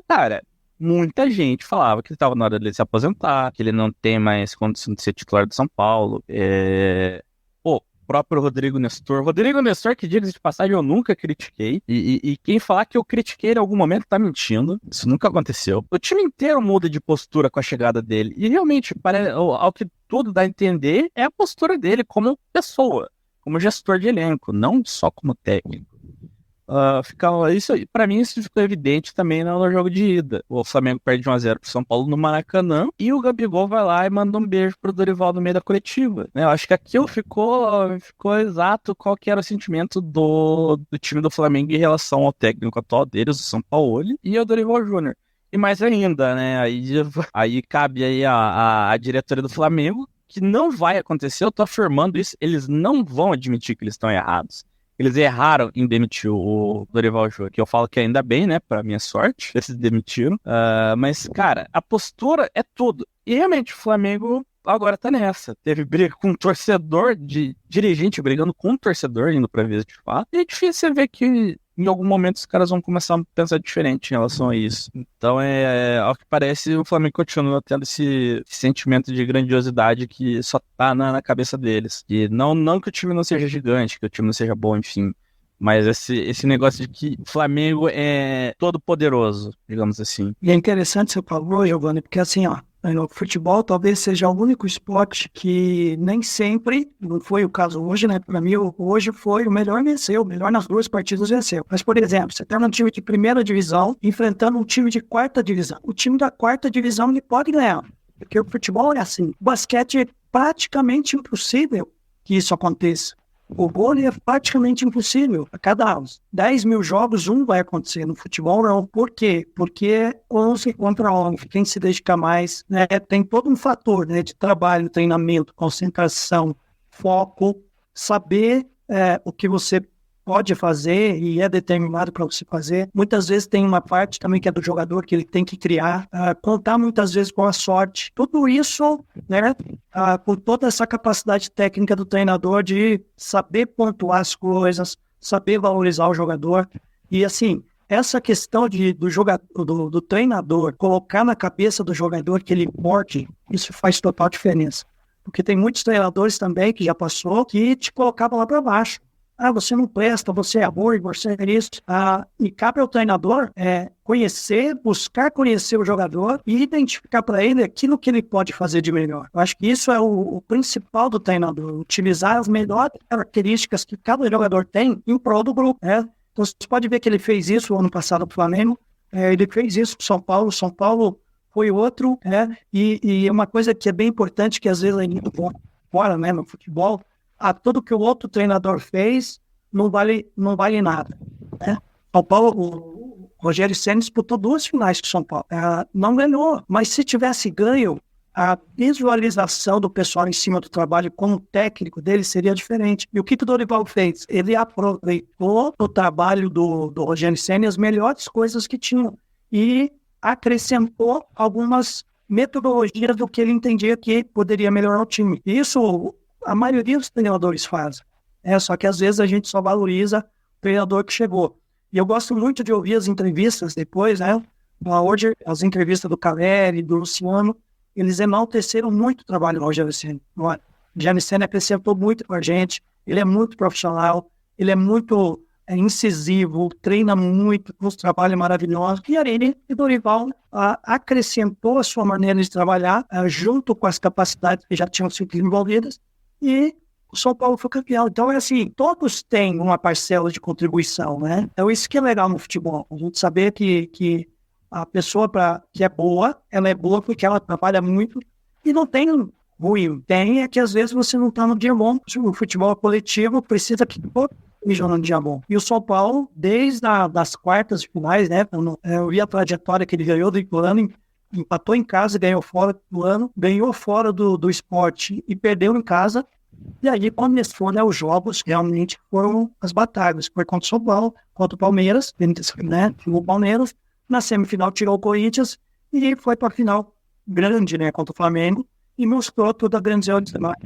cara, muita gente falava que ele estava na hora dele se aposentar, que ele não tem mais condição de ser titular do São Paulo. Pô, próprio Rodrigo Nestor. Rodrigo Nestor, que diga de passagem, eu nunca critiquei. E quem falar que eu critiquei ele em algum momento tá mentindo. Isso nunca aconteceu. O time inteiro muda de postura com a chegada dele. E realmente, ao que tudo dá a entender, é a postura dele como pessoa, como gestor de elenco, não só como técnico. Isso, pra mim, isso ficou evidente também no jogo de ida. O Flamengo perde 1-0 pro São Paulo no Maracanã e o Gabigol vai lá e manda um beijo pro Dorival no meio da coletiva, né? Eu acho que aquilo ficou exato qual que era o sentimento do time do Flamengo em relação ao técnico atual deles, o São Paulo, e ao Dorival Júnior. E mais ainda, né? Aí cabe aí a diretoria do Flamengo, que não vai acontecer, eu tô afirmando isso, eles não vão admitir que eles estão errados. Eles erraram em demitir o Dorival Júnior, que eu falo que ainda bem, né, pra minha sorte, eles demitiram. Mas, cara, a postura é tudo. E realmente, o Flamengo agora tá nessa. Teve briga com um torcedor, dirigente brigando com um torcedor indo pra vez de fato. E é difícil você ver que em algum momento os caras vão começar a pensar diferente em relação a isso. Então, ao que parece, o Flamengo continua tendo esse sentimento de grandiosidade que só tá na cabeça deles. E não que o time não seja gigante, que o time não seja bom, enfim. Mas esse negócio de que o Flamengo é todo poderoso, digamos assim. E é interessante você falou, Giovanni, porque assim, ó, o futebol talvez seja o único esporte que nem sempre, não foi o caso hoje, né? Para mim, hoje foi o melhor venceu, o melhor nas duas partidas venceu. Mas, por exemplo, você tá num time de primeira divisão enfrentando um time de quarta divisão. O time da quarta divisão ele pode ganhar, porque o futebol é assim. O basquete é praticamente impossível que isso aconteça. O vôlei é praticamente impossível. A cada 10 mil jogos, um vai acontecer. No futebol, não. Por quê? Porque é 11 contra 11. Quem se dedica mais, né? Tem todo um fator, né, de trabalho, treinamento, concentração, foco, saber o que você pode fazer e é determinado para você fazer. Muitas vezes tem uma parte também que é do jogador que ele tem que criar, contar muitas vezes com a sorte. Tudo isso, né, com toda essa capacidade técnica do treinador de saber pontuar as coisas, saber valorizar o jogador. E assim, essa questão do treinador colocar na cabeça do jogador que ele pode, isso faz total diferença. Porque tem muitos treinadores também que já passou que te colocavam lá para baixo. Você não presta, você é ruim, você é isso. E cabe ao treinador buscar conhecer o jogador e identificar para ele aquilo que ele pode fazer de melhor. Eu acho que isso é o principal do treinador, utilizar as melhores características que cada jogador tem em prol do grupo. Então você pode ver que ele fez isso no ano passado no Flamengo, ele fez isso no São Paulo foi outro, e uma coisa que é bem importante, que às vezes é muito fora, né, no futebol, tudo que o outro treinador fez não vale nada, né? São Paulo, o Rogério Ceni disputou 2 finais com São Paulo, não ganhou, mas se tivesse ganho, a visualização do pessoal em cima do trabalho como técnico dele seria diferente. E o que o Dorival fez? Ele aproveitou o trabalho do Rogério Ceni, as melhores coisas que tinham, e acrescentou algumas metodologias do que ele entendia que poderia melhorar o time. Isso a maioria dos treinadores fazem. Só que às vezes a gente só valoriza o treinador que chegou. E eu gosto muito de ouvir as entrevistas depois, né? Hoje, as entrevistas do Caleri, do Luciano, eles enalteceram muito o trabalho do Rogério Ceni. O Rogério Ceni acrescentou muito com a gente, ele é muito profissional, ele é muito incisivo, treina muito, os trabalhos maravilhosos. E aí, o Dorival acrescentou a sua maneira de trabalhar, junto com as capacidades que já tinham sido desenvolvidas, e o São Paulo foi campeão. Então, é assim, todos têm uma parcela de contribuição, né? Então, isso que é legal no futebol. A gente saber que a pessoa que é boa, ela é boa porque ela trabalha muito e não tem ruim. Tem que, às vezes, você não está no dia bom. O futebol coletivo precisa que esteja no dia bom. E o São Paulo, desde das quartas de finais, né? Eu vi a trajetória que ele ganhou do Ituano empatou em casa e ganhou fora do ano, ganhou fora do Sport e perdeu em casa. E aí começou, né, os jogos, realmente foram as batalhas. Foi contra o São Paulo, contra o Palmeiras, né, tirou o Palmeiras, na semifinal tirou o Corinthians e foi para a final grande, né, contra o Flamengo e mostrou toda a grandiosidade,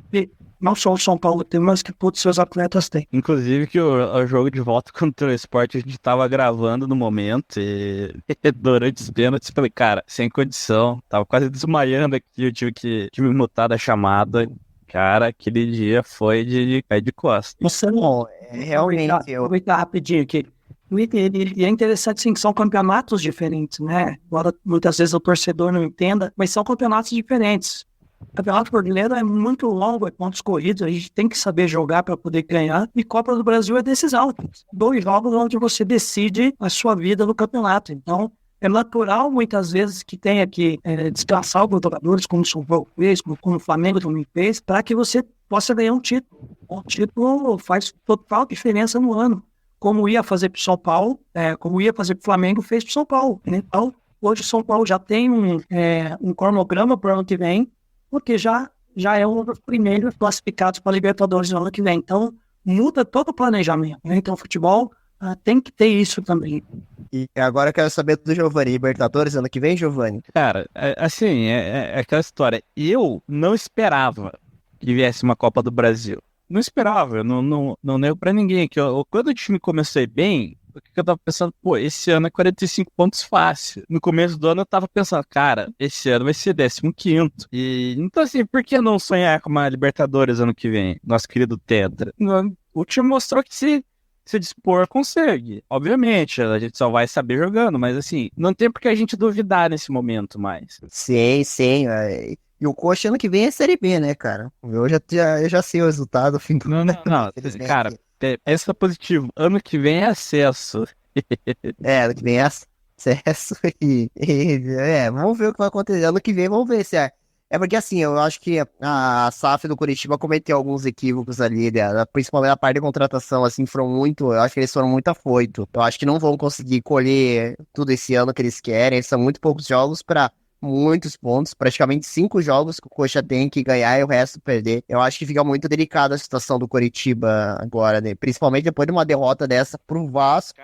não só o São Paulo tem, mas que todos os seus atletas têm. Inclusive que o jogo de volta contra o Sport a gente tava gravando no momento e durante os pênaltis eu falei, cara, sem condição, tava quase desmaiando aqui, eu tive que me mutar da chamada. Cara, aquele dia foi de cair de costas. Você Bom, realmente, aproveitar rapidinho aqui. E é interessante, sim, que são campeonatos diferentes, né? Agora, muitas vezes o torcedor não entenda, mas são campeonatos diferentes. O Campeonato Brasileiro é muito longo, é pontos corridos, a gente tem que saber jogar para poder ganhar. E Copa do Brasil é decisão. 2 jogos onde você decide a sua vida no campeonato. Então, é natural, muitas vezes, que tenha que descansar alguns jogadores, como o São Paulo fez, como o Flamengo também fez, para que você possa ganhar um título. O título faz total diferença no ano. Como ia fazer para o São Paulo, como ia fazer para o Flamengo, fez para o São Paulo. Então, hoje o São Paulo já tem um cronograma para o ano que vem, porque já é um dos primeiros classificados para a Libertadores no ano que vem. Então, muda todo o planejamento, né? Então, o futebol tem que ter isso também. E agora eu quero saber do Giovanni. Libertadores ano que vem, Giovanni? Cara, assim, é aquela história. Eu não esperava que viesse uma Copa do Brasil. Não esperava, eu não nego pra ninguém. Quando o time começou a ir bem, o que eu tava pensando? Pô, esse ano é 45 pontos fácil. No começo do ano eu tava pensando, cara, esse ano vai ser 15º. E então assim, por que não sonhar com uma Libertadores ano que vem? Nosso querido Tetra. O time mostrou que se dispor, consegue. Obviamente, a gente só vai saber jogando, mas assim, não tem por que a gente duvidar nesse momento mais. Sim. E o Coxa ano que vem é Série B, né, cara? Eu já sei o resultado. Fim do... Não, cara, essa é positivo. Ano que vem é acesso. Ano que vem é acesso vamos ver o que vai acontecer. Ano que vem, vamos ver se é. É porque assim, eu acho que a SAF do Curitiba cometeu alguns equívocos ali, né? Principalmente a parte de contratação, assim, eu acho que eles foram muito afoitos. Eu acho que não vão conseguir colher tudo esse ano que eles querem. São muito poucos jogos para muitos pontos, praticamente 5 jogos que o Coxa tem que ganhar e o resto perder. Eu acho que fica muito delicada a situação do Curitiba agora, né? Principalmente depois de uma derrota dessa pro Vasco.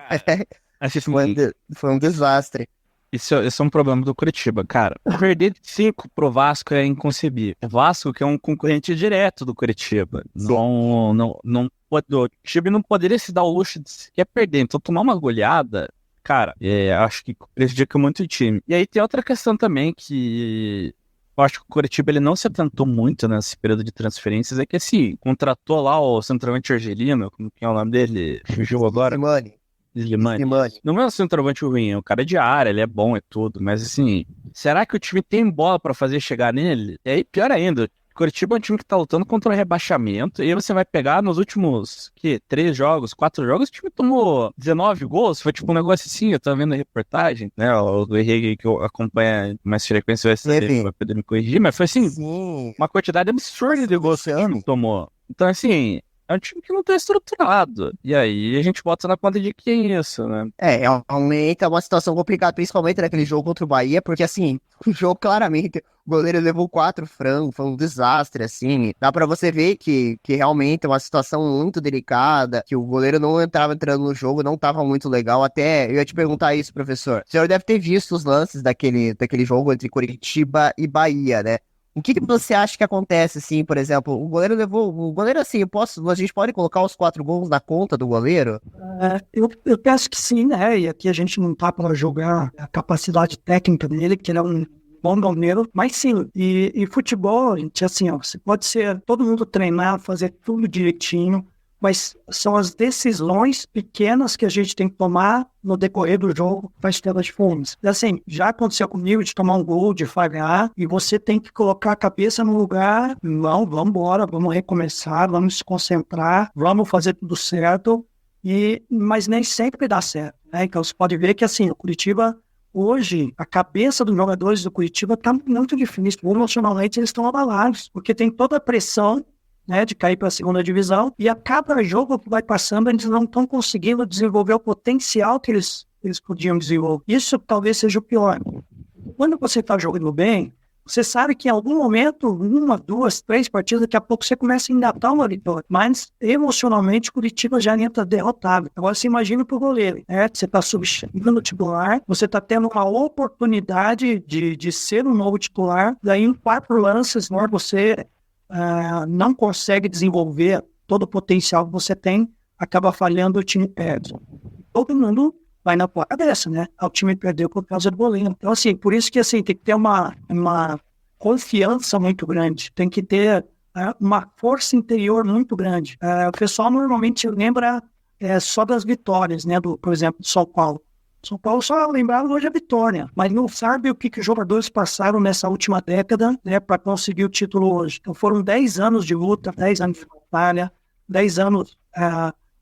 Assim, Foi um desastre. Esse é um problema do Curitiba, cara. Perder de 5 pro Vasco é inconcebível. O Vasco, que é um concorrente direto do Curitiba, o time não poderia se dar o luxo de sequer perder. Então, tomar uma goleada, cara, acho que prejudica muito o time. E aí tem outra questão também que eu acho que o Curitiba ele não se atentou muito nesse período de transferências, é que assim, contratou lá o centroavante argelino, como que é o nome dele? Fugiu agora? Slimani. Não é um centroavante ruim, é um cara de área, ele é bom e tudo, mas assim, será que o time tem bola pra fazer chegar nele? E aí, pior ainda, o Curitiba é um time que tá lutando contra o rebaixamento, e aí você vai pegar nos últimos, 3 jogos, 4 jogos, o time tomou 19 gols, foi tipo um negócio assim, eu tava vendo a reportagem, né, o Henrique que eu acompanho mais frequência vai saber, vai poder me corrigir, mas foi assim, uma quantidade absurda de gols que o time tomou. Então assim, é um time que não tá estruturado. E aí a gente bota na conta de que é isso, né? Realmente é uma situação complicada, principalmente naquele jogo contra o Bahia, porque assim, o jogo claramente, o goleiro levou 4 frangos, foi um desastre, assim. Dá pra você ver que realmente é uma situação muito delicada, que o goleiro não estava entrando no jogo, não tava muito legal. Até eu ia te perguntar isso, professor. O senhor deve ter visto os lances daquele jogo entre Curitiba e Bahia, né? O que você acha que acontece, assim, por exemplo, o goleiro assim, a gente pode colocar os 4 gols na conta do goleiro? Eu penso que sim, né, e aqui a gente não tá para jogar a capacidade técnica dele, que ele é um bom goleiro, mas sim, e futebol, gente, assim, ó, você pode ser, todo mundo treinar, fazer tudo direitinho, mas são as decisões pequenas que a gente tem que tomar no decorrer do jogo que faz toda a diferença. Assim, já aconteceu comigo de tomar um gol, de falhar, e você tem que colocar a cabeça no lugar, vamos embora, vamos recomeçar, vamos se concentrar, vamos fazer tudo certo, mas nem sempre dá certo, né? Então você pode ver que assim, o Curitiba, hoje, a cabeça dos jogadores do Curitiba está muito difícil, emocionalmente eles estão abalados, porque tem toda a pressão, né, de cair para a segunda divisão, e a cada jogo que vai passando, eles não estão conseguindo desenvolver o potencial que eles podiam desenvolver. Isso talvez seja o pior. quando você está jogando bem, você sabe que em algum momento, 1, 2, 3 partidas, daqui a pouco você começa a engatar uma vitória. Mas, emocionalmente, Curitiba já entra derrotado. Agora, você imagina pro goleiro, né? Você está substituindo o titular, você está tendo uma oportunidade de ser um novo titular, daí em 4 lances, né, você não consegue desenvolver todo o potencial que você tem, acaba falhando, o time perde. Todo mundo vai na porta dessa, né? O time perdeu por causa do goleiro. Então, assim, por isso que, assim, tem que ter uma confiança muito grande, tem que ter uma força interior muito grande. O pessoal normalmente lembra só das vitórias, né? Por exemplo, do São Paulo. São Paulo só lembrava hoje a vitória, mas não sabe o que os jogadores passaram nessa última década, né, para conseguir o título hoje. Então foram 10 anos de luta, 10 anos de batalha, 10 anos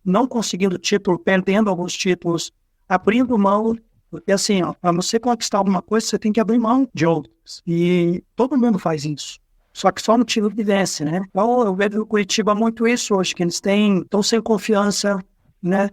não conseguindo título, perdendo alguns títulos, abrindo mão, porque assim, para você conquistar alguma coisa, você tem que abrir mão de outras. E todo mundo faz isso. Só que só no time que desce, né? Então eu vejo no Curitiba muito isso hoje, que eles estão sem confiança, né?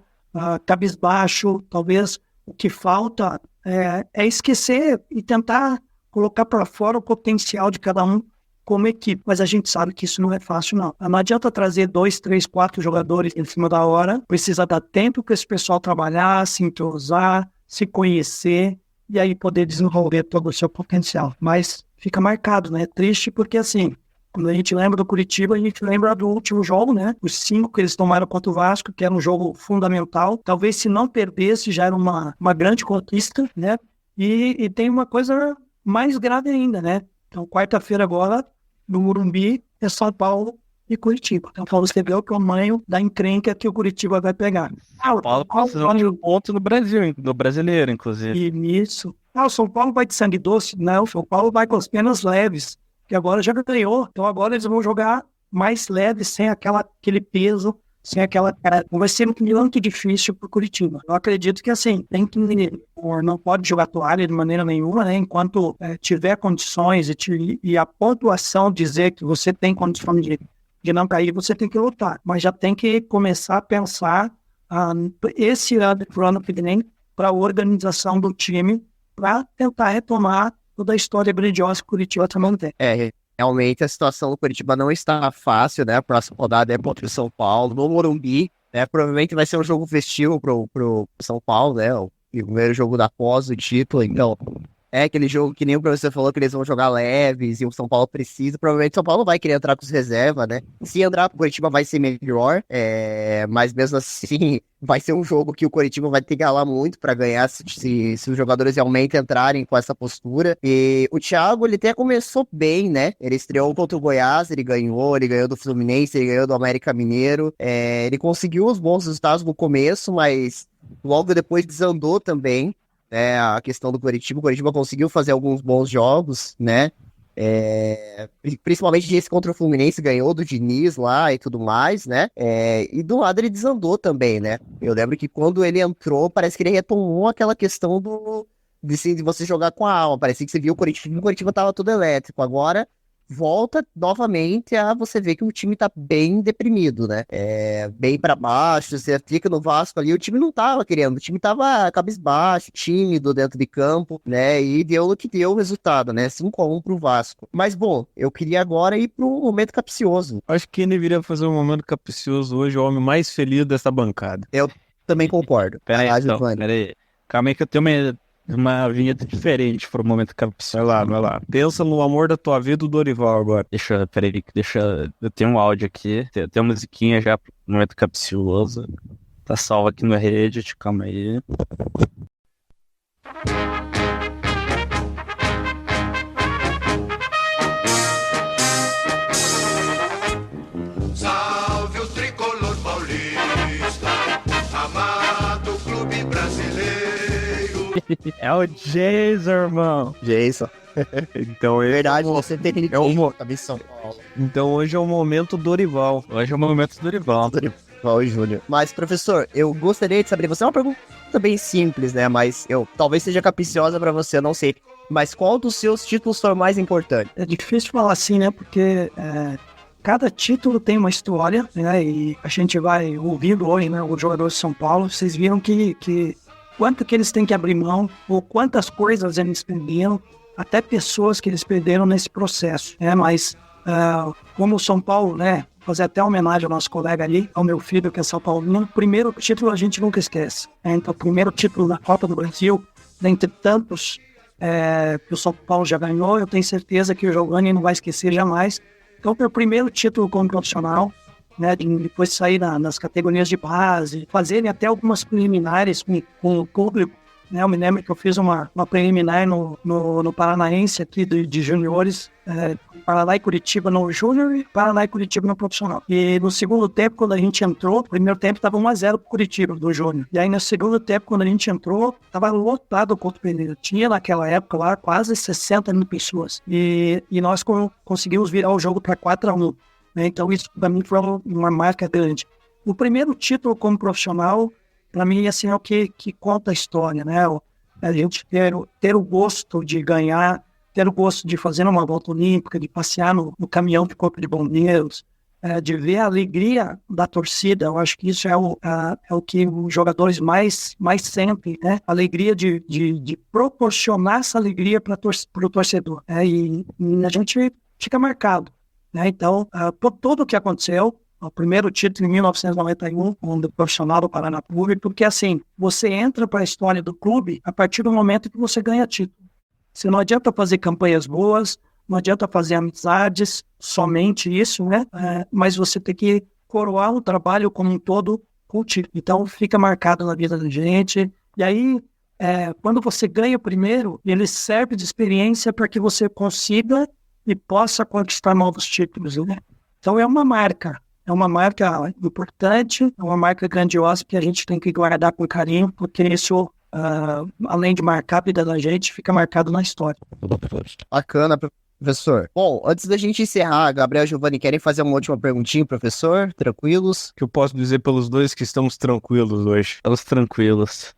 Cabisbaixo, talvez o que falta é esquecer e tentar colocar para fora o potencial de cada um como equipe. Mas a gente sabe que isso não é fácil, não. Não adianta trazer 2, 3, 4 jogadores em cima da hora. Precisa dar tempo para esse pessoal trabalhar, se entrosar, se conhecer e aí poder desenvolver todo o seu potencial. Mas fica marcado, né? Triste porque, assim, quando a gente lembra do Curitiba, a gente lembra do último jogo, né? Os 5 que eles tomaram contra o Vasco, que era um jogo fundamental. Talvez se não perdesse, já era uma grande conquista, né? E tem uma coisa mais grave ainda, né? Então, quarta-feira agora, no Morumbi, é São Paulo e Curitiba. Então, você vê o tamanho da encrenca que o Curitiba vai pegar. São Paulo precisa de um ponto no Brasil, no brasileiro, inclusive. E nisso... o São Paulo vai de sangue doce? Não, o São Paulo vai com as penas leves, que agora já ganhou. Então agora eles vão jogar mais leve, sem aquele peso, sem aquela... Vai ser muito difícil para o Curitiba. Eu acredito que, assim, não pode jogar toalha de maneira nenhuma, né? Enquanto tiver condições e a pontuação dizer que você tem condições de não cair, você tem que lutar. Mas já tem que começar a pensar esse ano que vem para a organização do time, para tentar retomar toda a história grandiosa que o Curitiba também tem. Realmente a situação do Curitiba não está fácil, né? A próxima rodada é contra o São Paulo, no Morumbi, né? Provavelmente vai ser um jogo festivo pro São Paulo, né? O primeiro jogo da pós do título, então... É aquele jogo que nem o professor falou que eles vão jogar leves e o São Paulo precisa. Provavelmente o São Paulo vai querer entrar com os reservas, né? Se entrar pro Curitiba vai ser melhor, mas mesmo assim vai ser um jogo que o Curitiba vai ter que ralar muito pra ganhar se os jogadores realmente entrarem com essa postura. E o Thiago, ele até começou bem, né? Ele estreou contra o Goiás, ele ganhou do Fluminense, ele ganhou do América Mineiro. Ele conseguiu os bons resultados no começo, mas logo depois desandou também. A questão do Curitiba. O Curitiba conseguiu fazer alguns bons jogos, né? Principalmente esse contra o Fluminense, ganhou do Diniz lá e tudo mais, né? E do lado ele desandou também, né? Eu lembro que quando ele entrou, parece que ele retomou aquela questão de você jogar com a alma. Parecia que você viu o Curitiba tava todo elétrico. Agora volta novamente a você ver que o time tá bem deprimido, né? Bem pra baixo, você fica no Vasco ali, o time não tava querendo, o time tava cabisbaixo, tímido dentro de campo, né? E deu o que deu o resultado, né? 5-1 pro Vasco. Mas, bom, eu queria agora ir pro momento capcioso. Acho que quem deveria fazer um momento capcioso hoje é o homem mais feliz dessa bancada. Eu também concordo. Peraí. Calma aí que eu tenho uma vinheta diferente para o momento capcioso. Vai lá. Pensa no amor da tua vida, do Dorival agora. Eu tenho um áudio aqui, tem uma musiquinha já pro momento capcioso. Tá salvo aqui no Reddit, calma aí. Salve o tricolor paulista, amado clube brasileiro. É o Jason, irmão. Jason. Então, Verdade, você tem que cabeça São Paulo. Então hoje é o momento Dorival. Hoje é o momento do Dorival. Dorival Júnior. Mas, professor, eu gostaria de saber, você é uma pergunta bem simples, né? Mas talvez seja capciosa pra você, eu não sei. Mas qual dos seus títulos foi o mais importante? É difícil falar assim, né? Porque cada título tem uma história, né? E a gente vai ouvindo hoje, né? Os jogadores de São Paulo, vocês viram que quanto que eles têm que abrir mão, ou quantas coisas eles perderam até pessoas que eles perderam nesse processo, né? Mas como o São Paulo, né? Fazer até homenagem ao nosso colega ali, ao meu filho que é São Paulino, o primeiro título a gente nunca esquece, né? Então, o primeiro título da Copa do Brasil, dentre tantos que o São Paulo já ganhou, eu tenho certeza que o Giovanni não vai esquecer jamais. Então, foi o primeiro título como profissional, né? Depois sair nas categorias de base, fazerem até algumas preliminares com o público, né? Eu me lembro que eu fiz uma preliminar no Paranaense aqui de juniores, Paraná e Curitiba no júnior e Paraná e Curitiba no profissional. E no segundo tempo, quando a gente entrou, o primeiro tempo estava 1-0 pro Curitiba, do júnior. E aí no segundo tempo, quando a gente entrou, estava lotado o Couto Pereira. Tinha naquela época lá quase 60 mil pessoas. E nós conseguimos virar o jogo para 4-1. Né? Então isso para mim foi uma marca grande. O primeiro título como profissional, para mim, assim, é o que conta a história, né? A gente ter o gosto de ganhar, ter o gosto de fazer uma volta olímpica, de passear no caminhão de corpo de bombeiros, de ver a alegria da torcida. Eu acho que isso é o que os jogadores mais sentem, né? A alegria de proporcionar essa alegria para o torcedor. E a gente fica marcado, né? Então, por tudo o que aconteceu, o primeiro título em 1991, do profissional do Paraná Clube, porque assim, você entra para a história do clube a partir do momento que você ganha título. Você não adianta fazer campanhas boas, não adianta fazer amizades, somente isso, né? Mas você tem que coroar o trabalho como um todo com o título. Então, fica marcado na vida da gente. E aí, quando você ganha o primeiro, ele serve de experiência para que você consiga e possa conquistar novos títulos, né? Então, é uma marca importante, é uma marca grandiosa que a gente tem que guardar com carinho, porque isso, além de marcar a vida da gente, fica marcado na história. Bacana, professor. Bom, antes da gente encerrar, Gabriel e Giovanni, querem fazer uma última perguntinha, professor? Tranquilos? O que eu posso dizer pelos dois que estamos tranquilos hoje? Estamos tranquilos.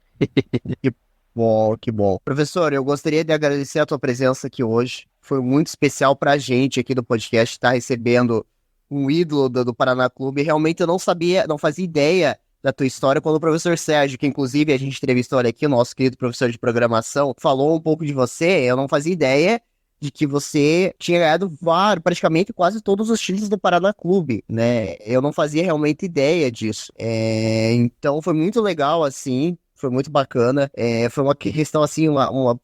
Bom, que bom. Professor, eu gostaria de agradecer a tua presença aqui hoje. Foi muito especial pra gente aqui do podcast estar recebendo um ídolo do Paraná Clube. Realmente eu não fazia ideia da tua história quando o professor Sérgio, que inclusive a gente entrevistou ele aqui, o nosso querido professor de programação, falou um pouco de você. Eu não fazia ideia de que você tinha ganhado praticamente quase todos os títulos do Paraná Clube, né? Eu não fazia realmente ideia disso. Então foi muito legal, assim, foi muito bacana. Foi uma questão, assim,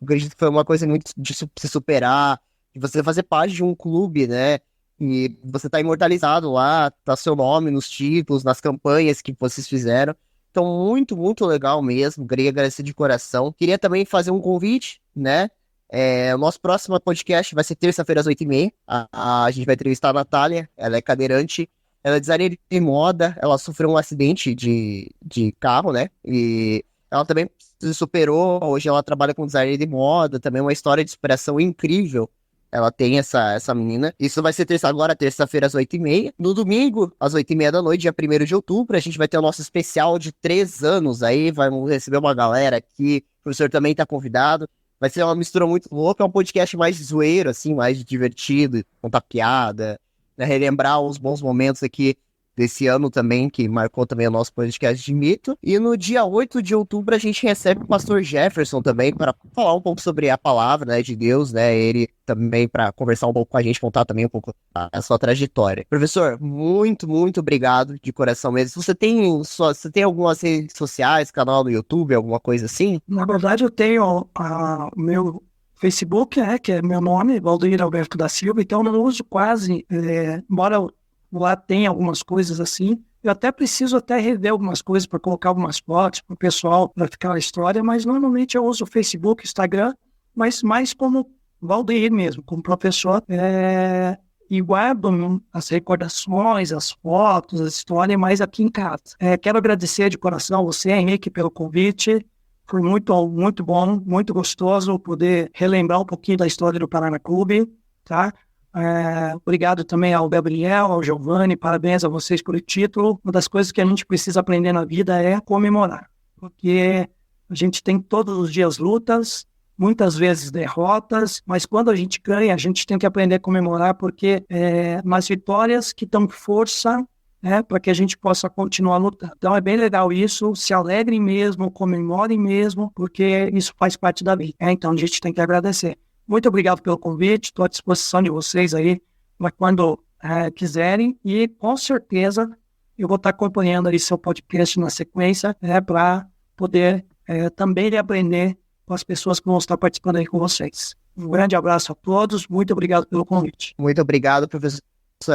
acredito que foi uma coisa muito de se superar, de você fazer parte de um clube, né? E você tá imortalizado lá, tá seu nome nos títulos, nas campanhas que vocês fizeram. Então, muito, muito legal mesmo. Queria agradecer de coração. Queria também fazer um convite, né? O nosso próximo podcast vai ser terça-feira às 8h30. A gente vai entrevistar a Natália, ela é cadeirante. Ela é designer de moda, ela sofreu um acidente de carro, né? E ela também se superou. Hoje ela trabalha com designer de moda, também uma história de superação incrível. Ela tem essa menina. Isso vai ser terça-feira às 8h30. No domingo, às 8h30 da noite, dia 1º de outubro, a gente vai ter o nosso especial de 3 anos aí. Vamos receber uma galera aqui. O professor também tá convidado. Vai ser uma mistura muito louca. É um podcast mais zoeiro, assim, mais divertido, contar piada, né? Relembrar os bons momentos aqui desse ano também, que marcou também o nosso podcast de mito. E no dia 8 de outubro a gente recebe o pastor Jefferson também para falar um pouco sobre a palavra, né, de Deus, né, ele também para conversar um pouco com a gente, contar também um pouco a sua trajetória. Professor, muito, muito obrigado de coração mesmo. Você tem algumas redes sociais, canal no YouTube, alguma coisa assim? Na verdade, eu tenho o meu Facebook, que é meu nome, Valdir Alberto da Silva, então eu não uso quase, embora lá tem algumas coisas assim. Eu até preciso rever algumas coisas para colocar algumas fotos para o pessoal, para ficar a história, mas normalmente eu uso o Facebook, Instagram, mas mais como Valdir mesmo, como professor, e guardo as recordações, as fotos, a história, mais aqui em casa. Quero agradecer de coração você, Henrique, pelo convite. Foi muito, muito bom, muito gostoso poder relembrar um pouquinho da história do Paraná Clube, tá? Obrigado também ao Gabriel, ao Giovanni, parabéns a vocês pelo título. Uma das coisas que a gente precisa aprender na vida é comemorar, porque a gente tem todos os dias lutas, muitas vezes derrotas, mas quando a gente ganha, a gente tem que aprender a comemorar, porque nas vitórias que dão força, para que a gente possa continuar lutando. Então é bem legal isso, se alegrem mesmo, comemorem mesmo, porque isso faz parte da vida. Então a gente tem que agradecer. Muito obrigado pelo convite, estou à disposição de vocês aí, mas quando quiserem, e com certeza eu vou estar acompanhando aí seu podcast na sequência, para poder também aprender com as pessoas que vão estar participando aí com vocês. Um grande abraço a todos, muito obrigado pelo convite. Muito obrigado, professor.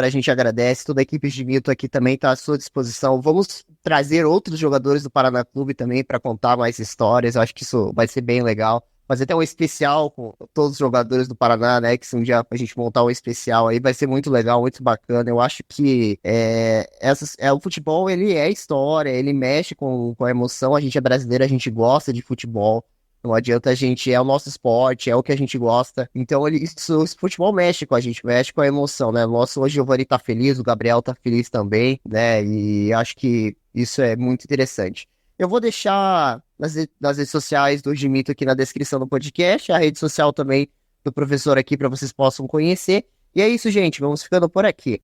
A gente agradece. Toda a equipe de Mito aqui também está à sua disposição. Vamos trazer outros jogadores do Paraná Clube também para contar mais histórias. Eu acho que isso vai ser bem legal. Fazer até um especial com todos os jogadores do Paraná, né? Que se um dia a gente montar um especial aí, vai ser muito legal, muito bacana. Eu acho que o futebol, ele é história, ele mexe com a emoção. A gente é brasileiro, a gente gosta de futebol. Não adianta a gente, é o nosso esporte, é o que a gente gosta. Então, esse futebol mexe com a gente, mexe com a emoção, né? Hoje o Giovanni tá feliz, o Gabriel tá feliz também, né? E acho que isso é muito interessante. Eu vou deixar nas redes sociais do Gimito aqui na descrição do podcast, a rede social também do professor aqui para vocês possam conhecer. E é isso, gente. Vamos ficando por aqui.